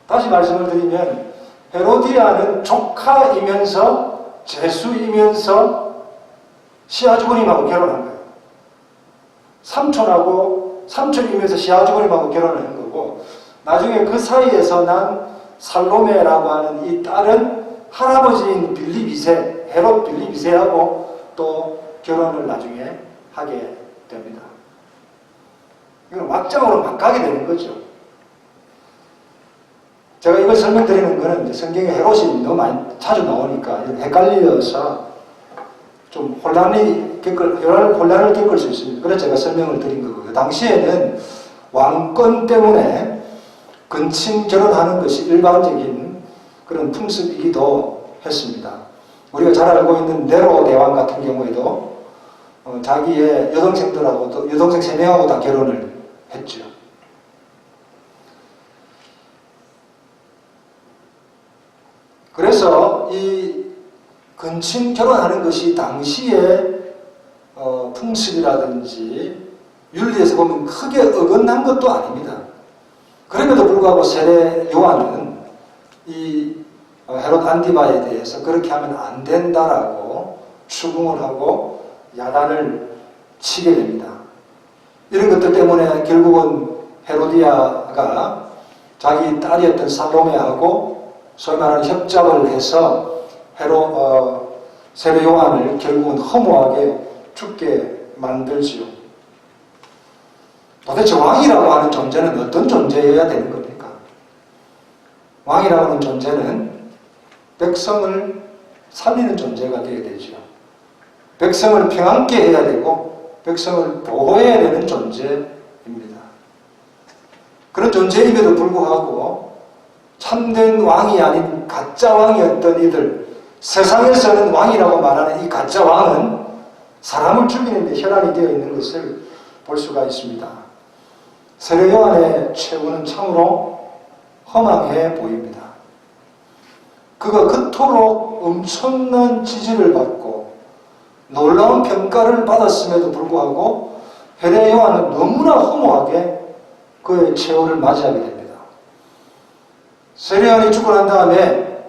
다시 말씀을 드리면 헤로디아는 조카이면서 제수이면서 시아주버님하고 결혼한 거예요. 삼촌이면서 시아주버님하고 결혼을 한 거고 나중에 그 사이에서 난 살로메라고 하는 이 딸은 할아버지인 빌립 2세, 헤롯 빌립 2세하고 또 결혼을 나중에 하게 됩니다. 이건 막장으로 막 가게 되는 거죠. 제가 이걸 설명드리는 거는 성경에 헤롯이 너무 많이 자주 나오니까 헷갈려서 좀 혼란을 겪을 수 있습니다. 그래서 제가 설명을 드린 거고요. 당시에는 왕권 때문에 근친 결혼하는 것이 일반적인 그런 풍습이기도 했습니다. 우리가 잘 알고 있는 네로 대왕 같은 경우에도 자기의 여동생 3명하고 다 결혼을 했죠. 그래서 이 근친 결혼하는 것이 당시의 풍습이라든지 윤리에서 보면 크게 어긋난 것도 아닙니다. 그럼에도 불구하고 세례 요한은 이 헤롯 안디바에 대해서 그렇게 하면 안 된다라고 추궁을 하고 야단을 치게 됩니다. 이런 것들 때문에 결국은 헤로디아가 자기 딸이었던 살로메하고 소위 말하는 협잡을 해서 세례 요한을 결국은 허무하게 죽게 만들지요. 도대체 왕이라고 하는 존재는 어떤 존재여야 되는 겁니까? 왕이라고 하는 존재는 백성을 살리는 존재가 되어야 되죠. 백성을 평안케 해야 되고 백성을 보호해야 되는 존재입니다. 그런 존재임에도 불구하고 참된 왕이 아닌 가짜 왕이었던 이들, 세상에서는 왕이라고 말하는 이 가짜 왕은 사람을 죽이는 데 혈안이 되어 있는 것을 볼 수가 있습니다. 세례 요한의 최후는 참으로 허망해 보입니다. 그가 그토록 엄청난 지지를 받고 놀라운 평가를 받았음에도 불구하고 세례 요한은 너무나 허무하게 그의 최후를 맞이하게 됩니다. 세례요한이 죽고 난 다음에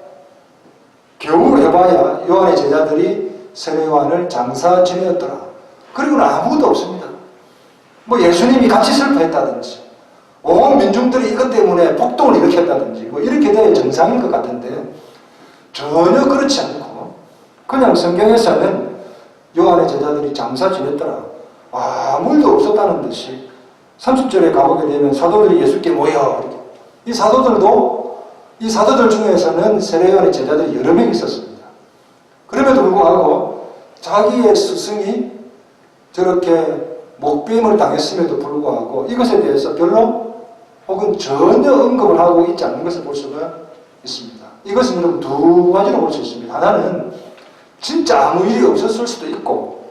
겨우 해봐야 요한의 제자들이 세례요한을 장사 지내었더라. 그리고는 아무것도 없습니다. 뭐 예수님이 같이 슬퍼했다든지 온 민중들이 이것 때문에 폭동을 일으켰다든지 뭐 이렇게 돼야 정상일 것 같은데 전혀 그렇지 않고 그냥 성경에서는 요한의 제자들이 장사 지냈더라. 아무 일도 없었다는 듯이 30절에 가보게 되면 사도들이 예수께 모여. 이 사도들 중에서는 세례요한의 제자들이 여러 명 있었습니다. 그럼에도 불구하고 자기의 스승이 저렇게 목배임을 당했음에도 불구하고 이것에 대해서 별로 혹은 전혀 언급을 하고 있지 않는 것을 볼 수가 있습니다. 이것은 여러분 두 가지로 볼 수 있습니다. 하나는 진짜 아무 일이 없었을 수도 있고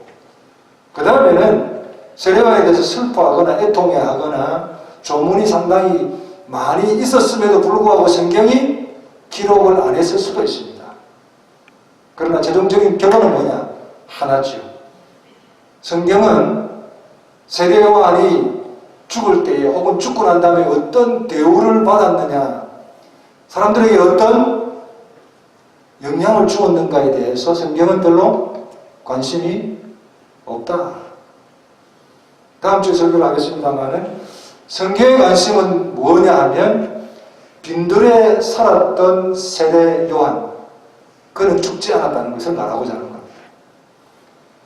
그 다음에는 세례요한에 대해서 슬퍼하거나 애통해하거나 조문이 상당히 많이 있었음에도 불구하고 성경이 기록을 안 했을 수도 있습니다. 그러나 최종적인 결론은 뭐냐? 하나죠. 성경은 세례요한이 죽을 때에 혹은 죽고 난 다음에 어떤 대우를 받았느냐, 사람들에게 어떤 영향을 주었는가에 대해서 성경은 별로 관심이 없다. 다음 주에 설교를 하겠습니다만은 성경의 관심은 뭐냐 하면 빈들에 살았던 세례요한, 그는 죽지 않았다는 것을 말하고자 하는 겁니다.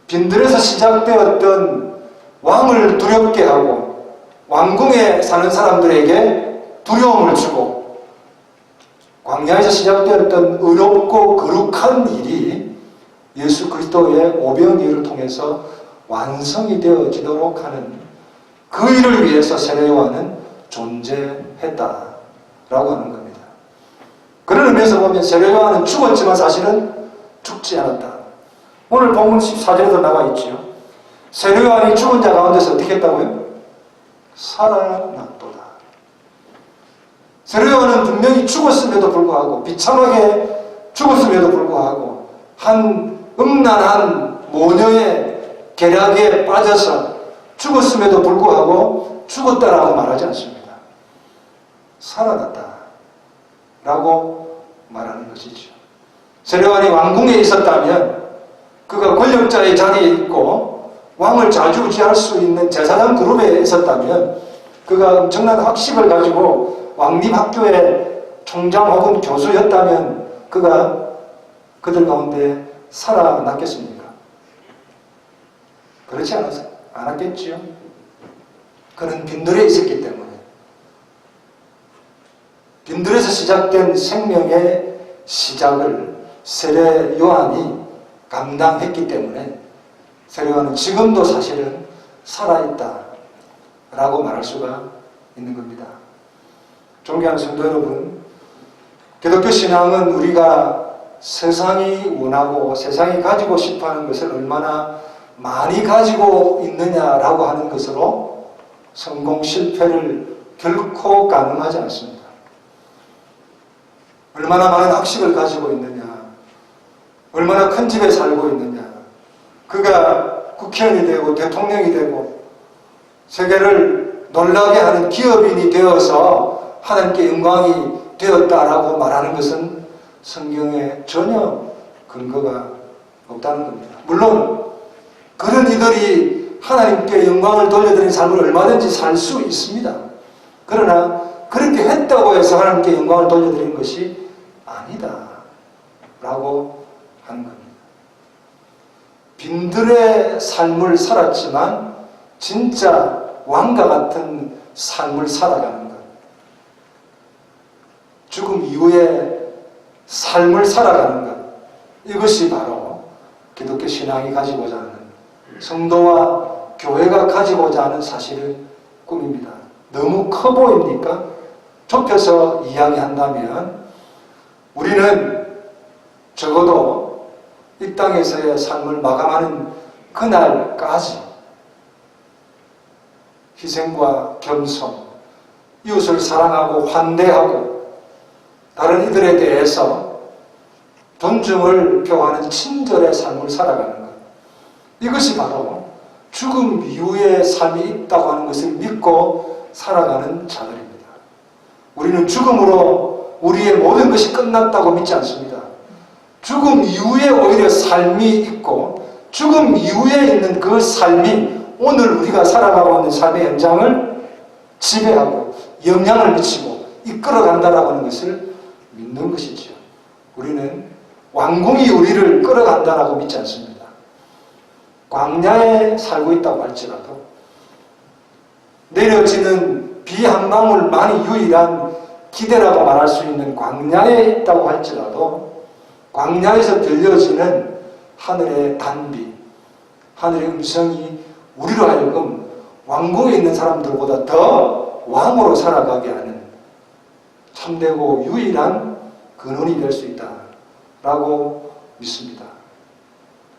빈들에서 시작되었던 왕을 두렵게 하고 왕궁에 사는 사람들에게 두려움을 주고 광야에서 시작되었던 의롭고 거룩한 일이 예수 그리스도의 오병이어를 통해서 완성이 되어지도록 하는 그 일을 위해서 세례요한은 존재했다라고 하는 겁니다. 그런 의미에서 보면 세례요한은 죽었지만 사실은 죽지 않았다. 오늘 본문 14절에도 나와 있지요. 세례요한이 죽은 자 가운데서 어떻게 했다고요? 살아났도다. 세례요한은 분명히 죽었음에도 불구하고 비참하게 죽었음에도 불구하고 한 음란한 모녀의 계략에 빠져서 죽었음에도 불구하고 죽었다라고 말하지 않습니다. 살아났다 라고 말하는 것이죠. 세례요한이 왕궁에 있었다면 그가 권력자의 자리에 있고 왕을 좌지우지할 수 있는 제사장 그룹에 있었다면 그가 엄청난 학식을 가지고 왕립학교의 총장 혹은 교수였다면 그가 그들 가운데 살아났겠습니까? 그렇지 않았겠지요. 그는 빈들에 있었기 때문에 빈들에서 시작된 생명의 시작을 세례요한이 감당했기 때문에 세례요한은 지금도 사실은 살아있다라고 말할 수가 있는 겁니다. 존경하는 성도 여러분, 기독교 신앙은 우리가 세상이 원하고 세상이 가지고 싶어하는 것을 얼마나 많이 가지고 있느냐라고 하는 것으로 성공 실패를 결코 가늠하지 않습니다. 얼마나 많은 학식을 가지고 있느냐, 얼마나 큰 집에 살고 있느냐, 그가 국회의원이 되고 대통령이 되고 세계를 놀라게 하는 기업인이 되어서 하나님께 영광이 되었다라고 말하는 것은 성경에 전혀 근거가 없다는 겁니다. 물론 그런 이들이 하나님께 영광을 돌려드리는 삶을 얼마든지 살 수 있습니다. 그러나 그렇게 했다고 해서 하나님께 영광을 돌려드리는 것이 아니다 라고 하는 겁니다. 빈들의 삶을 살았지만 진짜 왕과 같은 삶을 살아가는 것, 죽음 이후에 삶을 살아가는 것, 이것이 바로 기독교 신앙이 가지고자 하는, 성도와 교회가 가지고자 하는 사실은 꿈입니다. 너무 커 보입니까? 좁혀서 이야기한다면 우리는 적어도 이 땅에서의 삶을 마감하는 그날까지 희생과 겸손, 이웃을 사랑하고 환대하고 다른 이들에 대해서 존중을 표하는 친절의 삶을 살아가는 것, 이것이 바로 죽음 이후의 삶이 있다고 하는 것을 믿고 살아가는 자들입니다. 우리는 죽음으로 우리의 모든 것이 끝났다고 믿지 않습니다. 죽음 이후에 오히려 삶이 있고 죽음 이후에 있는 그 삶이 오늘 우리가 살아가고 있는 삶의 현장을 지배하고 영향을 미치고 이끌어간다라고 하는 것을 믿는 것이죠. 우리는 왕궁이 우리를 끌어간다라고 믿지 않습니다. 광야에 살고 있다고 할지라도 내려지는 비 한 방울만이 유일한 기대라고 말할 수 있는 광야에 있다고 할지라도 광야에서 들려지는 하늘의 단비, 하늘의 음성이 우리로 하여금 왕궁에 있는 사람들보다 더 왕으로 살아가게 하는 참되고 유일한 근원이 될 수 있다라고 믿습니다.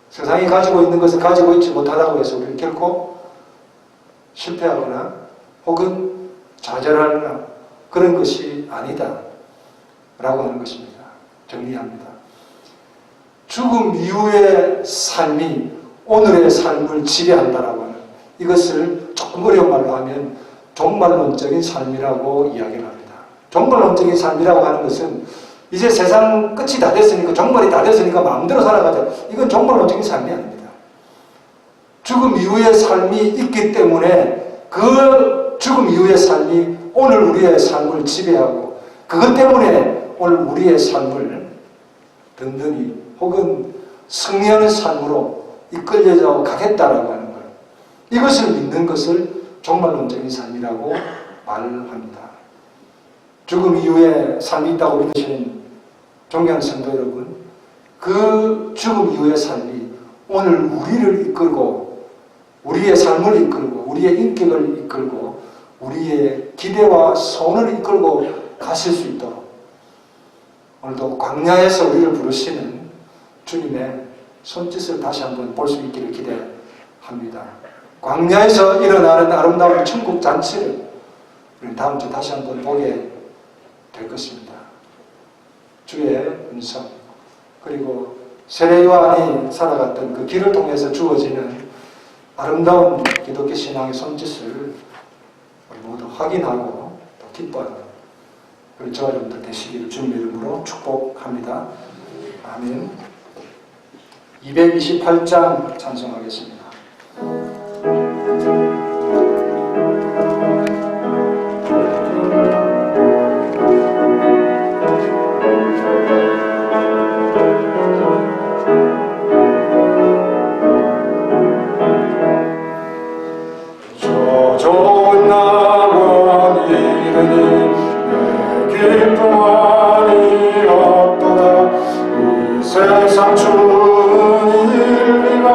세상이 가지고 있는 것을 가지고 있지 못하다고 해서 우리는 결코 실패하거나 혹은 좌절하거나 그런 것이 아니다 라고 하는 것입니다. 정리합니다. 죽음 이후의 삶이 오늘의 삶을 지배한다라고 하는 이것을 조금 어려운 말로 하면 종말론적인 삶이라고 이야기를 합니다. 종말론적인 삶이라고 하는 것은 이제 세상 끝이 다 됐으니까 종말이 다 됐으니까 마음대로 살아가자. 이건 종말론적인 삶이 아닙니다. 죽음 이후의 삶이 있기 때문에 그 죽음 이후의 삶이 오늘 우리의 삶을 지배하고 그것 때문에 오늘 우리의 삶을 든든히 혹은 승리하는 삶으로 이끌려져 가겠다라고 하는 것. 이것을 믿는 것을 종말론적인 삶이라고 말합니다. 죽음 이후에 삶이 있다고 믿으시는 존경하는 성도 여러분, 그 죽음 이후의 삶이 오늘 우리를 이끌고 우리의 삶을 이끌고 우리의 인격을 이끌고 우리의 기대와 소원을 이끌고 가실 수 있도록 오늘도 광야에서 우리를 부르시는 주님의 손짓을 다시 한번 볼 수 있기를 기대합니다. 광야에서 일어나는 아름다운 천국 잔치를 우리 다음 주 다시 한번 보게 될 것입니다. 주의 음성 그리고 세례 요한이 살아갔던 그 길을 통해서 주어지는 아름다운 기독교 신앙의 손짓을 우리 모두 확인하고 또 기뻐하는 그런 저와 여러분들 되시기를 주님의 이름으로 축복합니다. 아멘. 228장 찬송하겠습니다. 세상 주는 일리가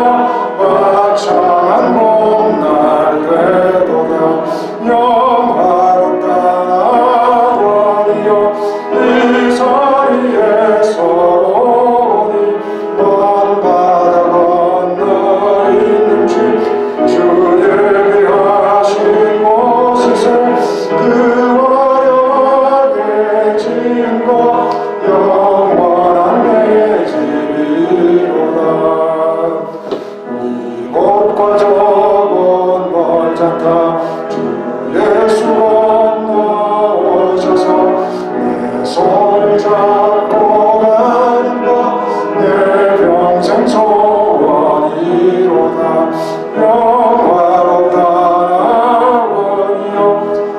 화창한 봄날 되도다. 영화롭다 나와이여 이 자리에서 오니 먼 바다 건너 있는지 주 예비하신 곳에서 그 화려하게 진 곳 영원한 내 집이로다. 이곳과 저곳 멀지 않다. 주 예수 건너오셔서 내 손을 잡고 가는 것 내 평생 소원이로다. 영화롭다 나원이여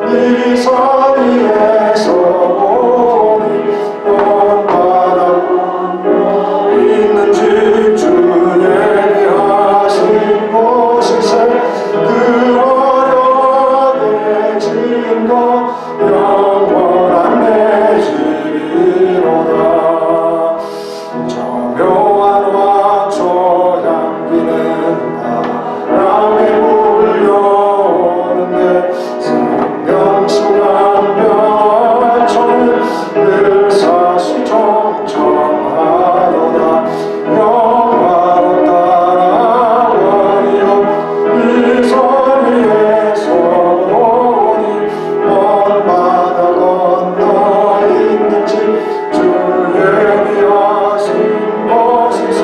이 자리에서 보니 먼 바다 있는 집 주 예비하신 곳에서 그 화려하게 진 것 영원한 내 집이로다. 저 묘한 화초 향기는 바람에 불려오는데 생명수가 멸종을 늘 사시 정청하도다. 영화롭다 나와이여 이 자리에서 보니 먼 바다 건너 있는 집 주 예비하신 곳에서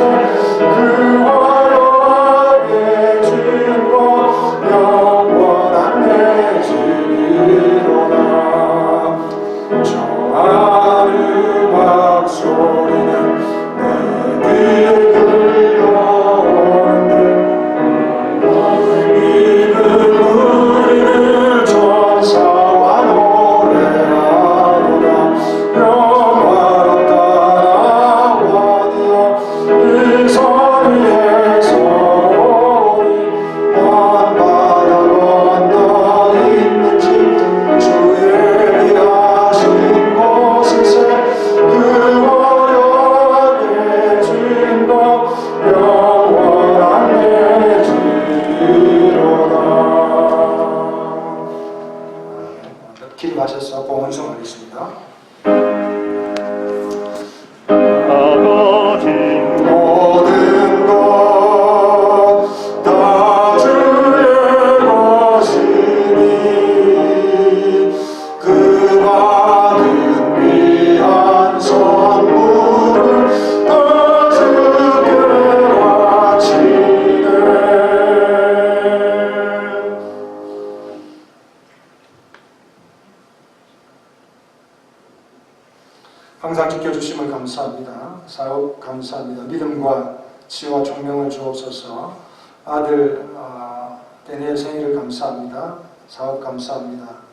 감사합니다. 믿음과 지혜와 총명을 주옵소서. 아들 데니엘 생일을 감사합니다. 사업 감사합니다.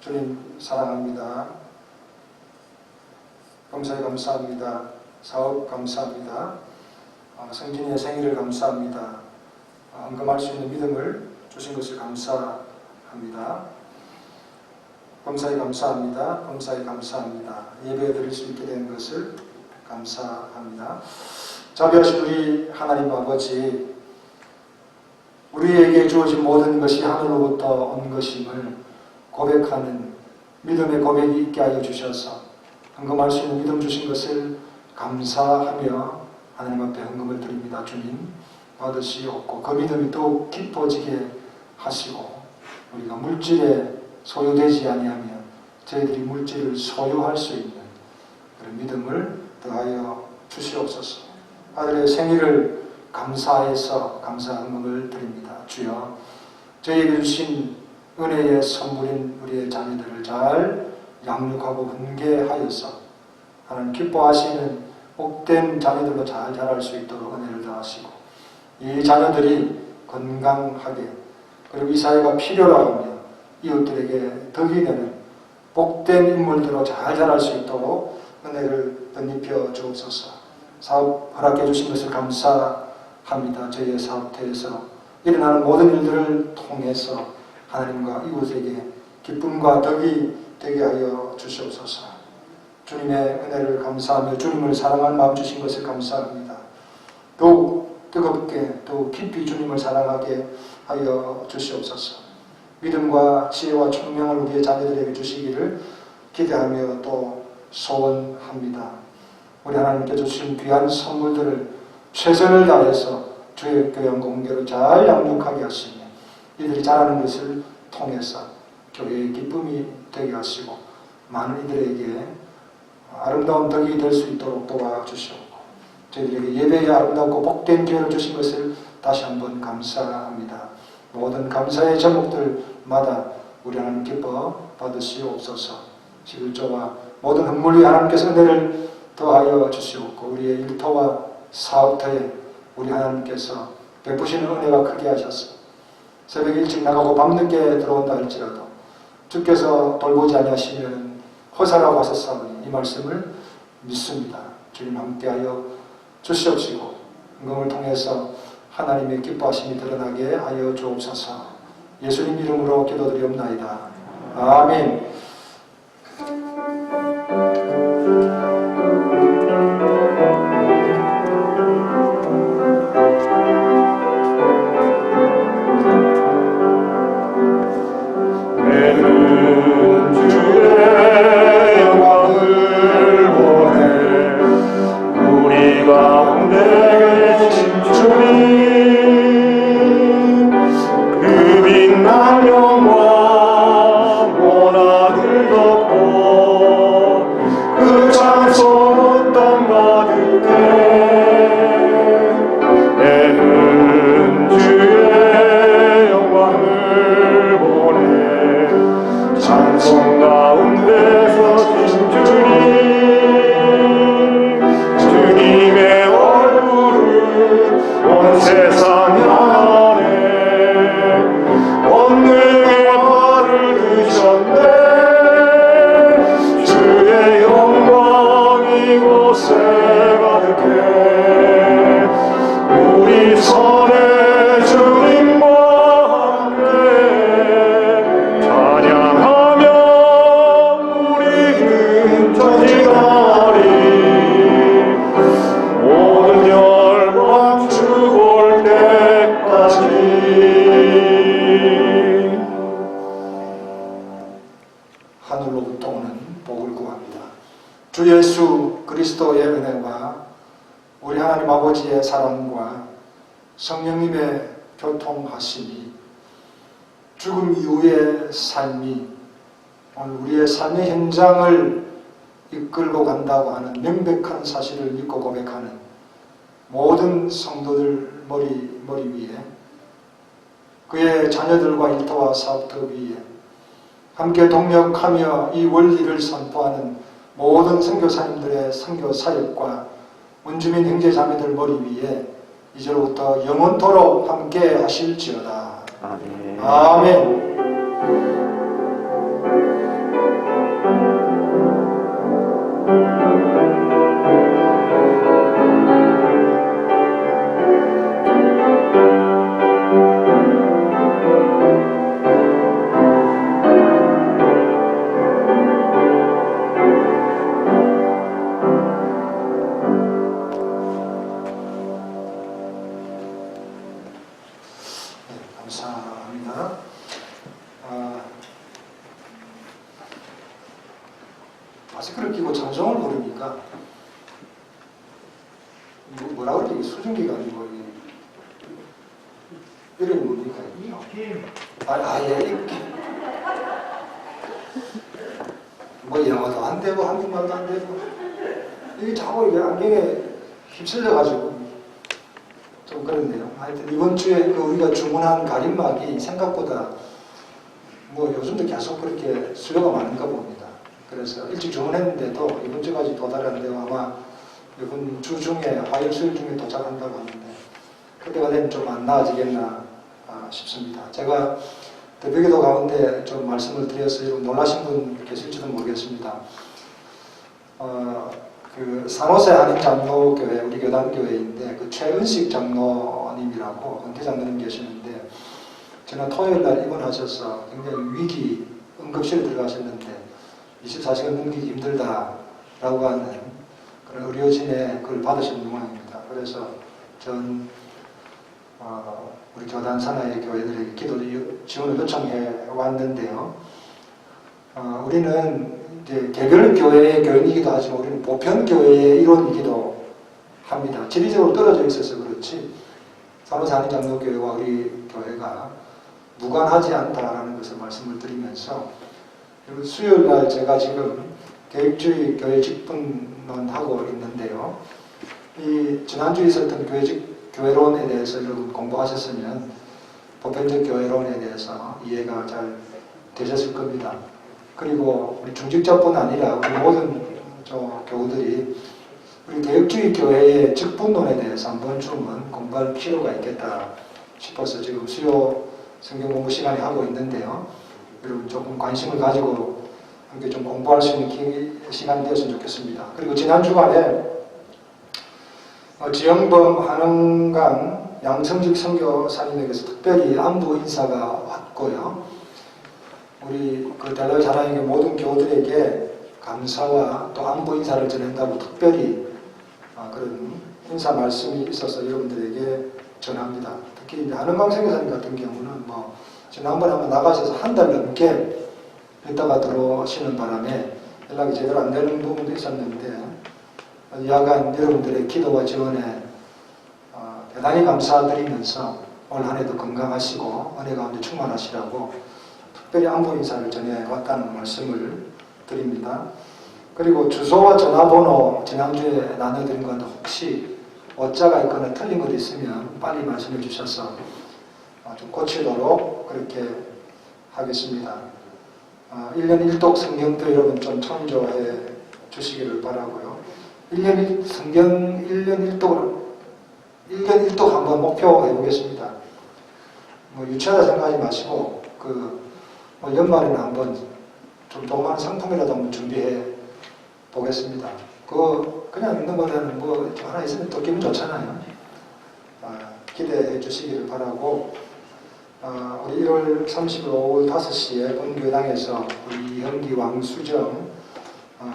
주님 사랑합니다. 검사에 감사합니다. 사업 감사합니다. 성진이의 생일을 감사합니다. 헌금할 수 있는 믿음을 주신 것을 감사합니다. 검사에 감사합니다. 검사에 감사합니다. 예배 드릴 수 있게 된 것을 감사합니다. 자비하신 우리 하나님 아버지, 우리에게 주어진 모든 것이 하늘로부터 온 것임을 고백하는 믿음의 고백이 있게 하여 주셔서 헌금할 수 있는 믿음 주신 것을 감사하며 하나님 앞에 헌금을 드립니다. 주님 받으시옵고 그 믿음이 더욱 깊어지게 하시고 우리가 물질에 소유되지 아니하며 저희들이 물질을 소유할 수 있는 그런 믿음을 더하여 주시옵소서. 아들의 생일을 감사해서 감사 헌금을 드립니다. 주여, 저희에게 주신 은혜의 선물인 우리의 자녀들을 잘 양육하고 훈계하여서 하나님 기뻐하시는 복된 자녀들로 잘 자랄 수 있도록 은혜를 더하시고 이 자녀들이 건강하게 그리고 이 사회가 필요로 하며 이웃들에게 덕이 되는 복된 인물들로 잘 자랄 수 있도록 은혜를 덧입혀 주옵소서. 사업 허락해 주신 것을 감사합니다. 저희의 사업터에서 일어나는 모든 일들을 통해서 하나님과 이웃에게 기쁨과 덕이 되게 하여 주시옵소서. 주님의 은혜를 감사하며 주님을 사랑할 마음 주신 것을 감사합니다. 더욱 뜨겁게 더욱 깊이 주님을 사랑하게 하여 주시옵소서. 믿음과 지혜와 총명을 우리의 자녀들에게 주시기를 기대하며 또 소원합니다. 우리 하나님께 주신 귀한 선물들을 최선을 다해서 주의 교양 공개로 잘 양육하게 하시며 이들이 자라는 것을 통해서 교회의 기쁨이 되게 하시고 많은 이들에게 아름다운 덕이 될 수 있도록 도와주시옵고 저희들에게 예배의 아름답고 복된 기회를 주신 것을 다시 한번 감사합니다. 모든 감사의 제목들마다 우리 하나님 기뻐 받으시옵소서. 11조와 모든 헌물이 하나님께서 은혜를 더하여 주시옵고 우리의 일터와 사업터에 우리 하나님께서 베푸시는 은혜가 크게 하셔서 새벽 일찍 나가고 밤늦게 들어온다 할지라도 주께서 돌보지 아니하시면 허사라고 하셨사오니 이 말씀을 믿습니다. 주님 함께하여 주시옵시고 헌금을 통해서 하나님의 기뻐하심이 드러나게 하여 주옵소서. 예수님 이름으로 기도드리옵나이다. 아멘. 하늘로부터 오는 복을 구합니다. 주 예수 그리스도의 은혜와 우리 하나님 아버지의 사랑과 성령님의 교통하심이 죽음 이후의 삶이 오늘 우리의 삶의 현장을 이끌고 간다고 하는 명백한 사실을 믿고 고백하는 모든 성도들 머리 위에 그의 자녀들과 일터와 사업터 위에 함께 동력하며 이 원리를 선포하는 모든 선교사님들의 선교 사역과 원주민 형제 자매들 머리 위에 이제로부터 영원토록 함께 하실지어다. 아멘. 아멘. 감사합니다. 마스크를 끼고 찬송을 부르니까 뭐라 그러지? 수증기가 아니고 이름이 뭡니까? 예, 뭐 영어도 안 되고 한국말도 안 되고 이게 자꾸 이게 안경에 휩쓸려가지고 좀 그렇네요. 하여튼 이번 주에 우리가 주문한 가림막이 생각보다 뭐 요즘도 계속 그렇게 수요가 많은가 봅니다. 그래서 일찍 주문했는데도 이번 주까지 도달하는데 아마 이번 주 중에 화요일 수요일 중에 도착한다고 하는데 그때가 되면 좀 안 나아지겠나 싶습니다. 제가 대표기도 가운데 좀 말씀을 드려서 여러분 놀라신 분 계실지도 모르겠습니다. 그 산호세 한인장로교회 우리 교단교회인데 그 최은식 장로님이라고 은퇴 장로님 계시는데 지난 토요일날 입원하셔서 굉장히 위기 응급실에 들어가셨는데 24시간 넘기기 힘들다라고 하는 그런 의료진의 그걸 받으신 모양입니다. 그래서 전 우리 교단 산하의 교회들에게 기도 지원을 요청해 왔는데요. 우리는 이제 개별 교회의 교인이기도 하지만 우리는 보편 교회의 일원이기도 합니다. 지리적으로 떨어져 있어서 그렇지 산호세 한인장로교회와 우리 교회가 무관하지 않다라는 것을 말씀을 드리면서 수요일 날 제가 지금 계획주의 교회 직분론하고 있는데요. 이 지난주에 있었던 교회론에 대해서 여러분 공부하셨으면 보편적 교회론에 대해서 이해가 잘 되셨을 겁니다. 그리고 우리 중직자뿐 아니라 우리 모든 교우들이 우리 개혁주의 교회의 직분론에 대해서 한 번쯤은 공부할 필요가 있겠다 싶어서 지금 수요 성경 공부 시간에 하고 있는데요. 여러분 조금 관심을 가지고 함께 좀 공부할 수 있는 시간이 되었으면 좋겠습니다. 그리고 지난 주간에 지영범 한흥강 양성직 선교사님에게서 특별히 안부 인사가 왔고요. 우리 그 델라위 사랑에게 모든 교우들에게 감사와 또 안부 인사를 전한다고 특별히 그런 인사 말씀이 있어서 여러분들에게 전합니다. 특히 이제 한흥강 선교사님 같은 경우는 뭐 지난번에 한번 나가셔서 한 달 넘게 있다가 들어오시는 바람에 연락이 제대로 안 되는 부분도 있었는데 야간 여러분들의 기도와 지원에 대단히 감사드리면서 올 한 해도 건강하시고 은혜 가운데 충만하시라고 특별히 안부 인사를 전해왔다는 말씀을 드립니다. 그리고 주소와 전화번호 지난주에 나눠드린 건데 혹시 오자가 있거나 틀린 것 있으면 빨리 말씀해 주셔서 좀 고치도록 그렇게 하겠습니다. 1년 1독 성경도 여러분 좀 참조해 주시기를 바라고요. 1년 1독 한번 목표해 보겠습니다. 뭐 유치하다 생각하지 마시고 뭐 연말에는 한번 좀 조그마한 상품이라도 한번 준비해 보겠습니다. 그냥 있는 거는 뭐 하나 있으면 또 기분 좋잖아요. 기대해 주시기를 바라고 우리 1월 30일 오후 5시에 본교당에서 우리 이현기 왕수정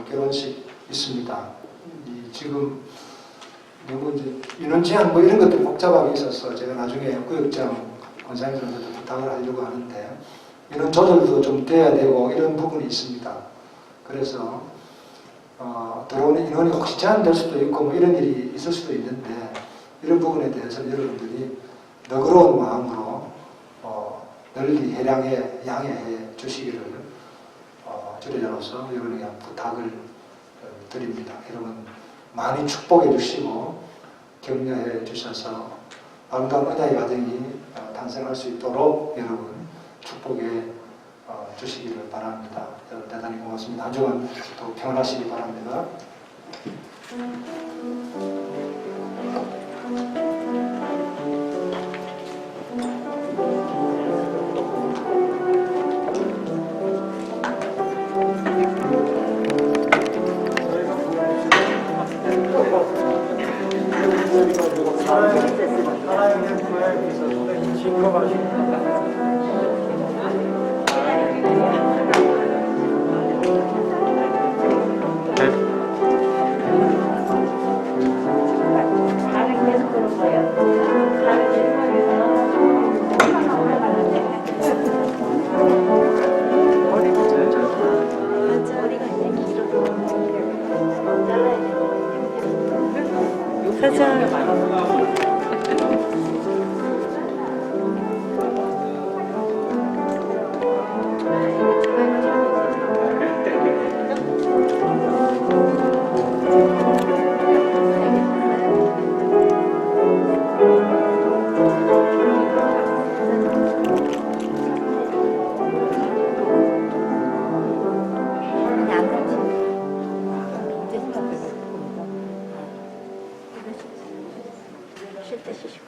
결혼식 있습니다. 지금 이제 인원 제한 뭐 이런 것들이 복잡하게 있어서 제가 나중에 구역장 권사님들한테 부탁을 하려고 하는데 이런 조절도 좀 돼야 되고 이런 부분이 있습니다. 그래서 들어오는 인원이 혹시 제한될 수도 있고 뭐 이런 일이 있을 수도 있는데 이런 부분에 대해서 여러분들이 너그러운 마음으로 널리 양해해 주시기를 주례자로서 여러분에게 부탁을 드립니다. 여러분 많이 축복해 주시고 격려해 주셔서 아름다운 은혜의 가정이 탄생할 수 있도록 여러분 축복해 주시기를 바랍니다. 여러분 대단히 고맙습니다. 한 주간 또 평안하시기 바랍니다. 하나님의 구약에서 상당히 진검하십니다. 나는 계속 그런 거예요. 다른 세상에서 머리가 이제 길어서 잘라야 돼. 사장 아니, 안 가지. 이제 생각해서. 쉴 때 쉬시고.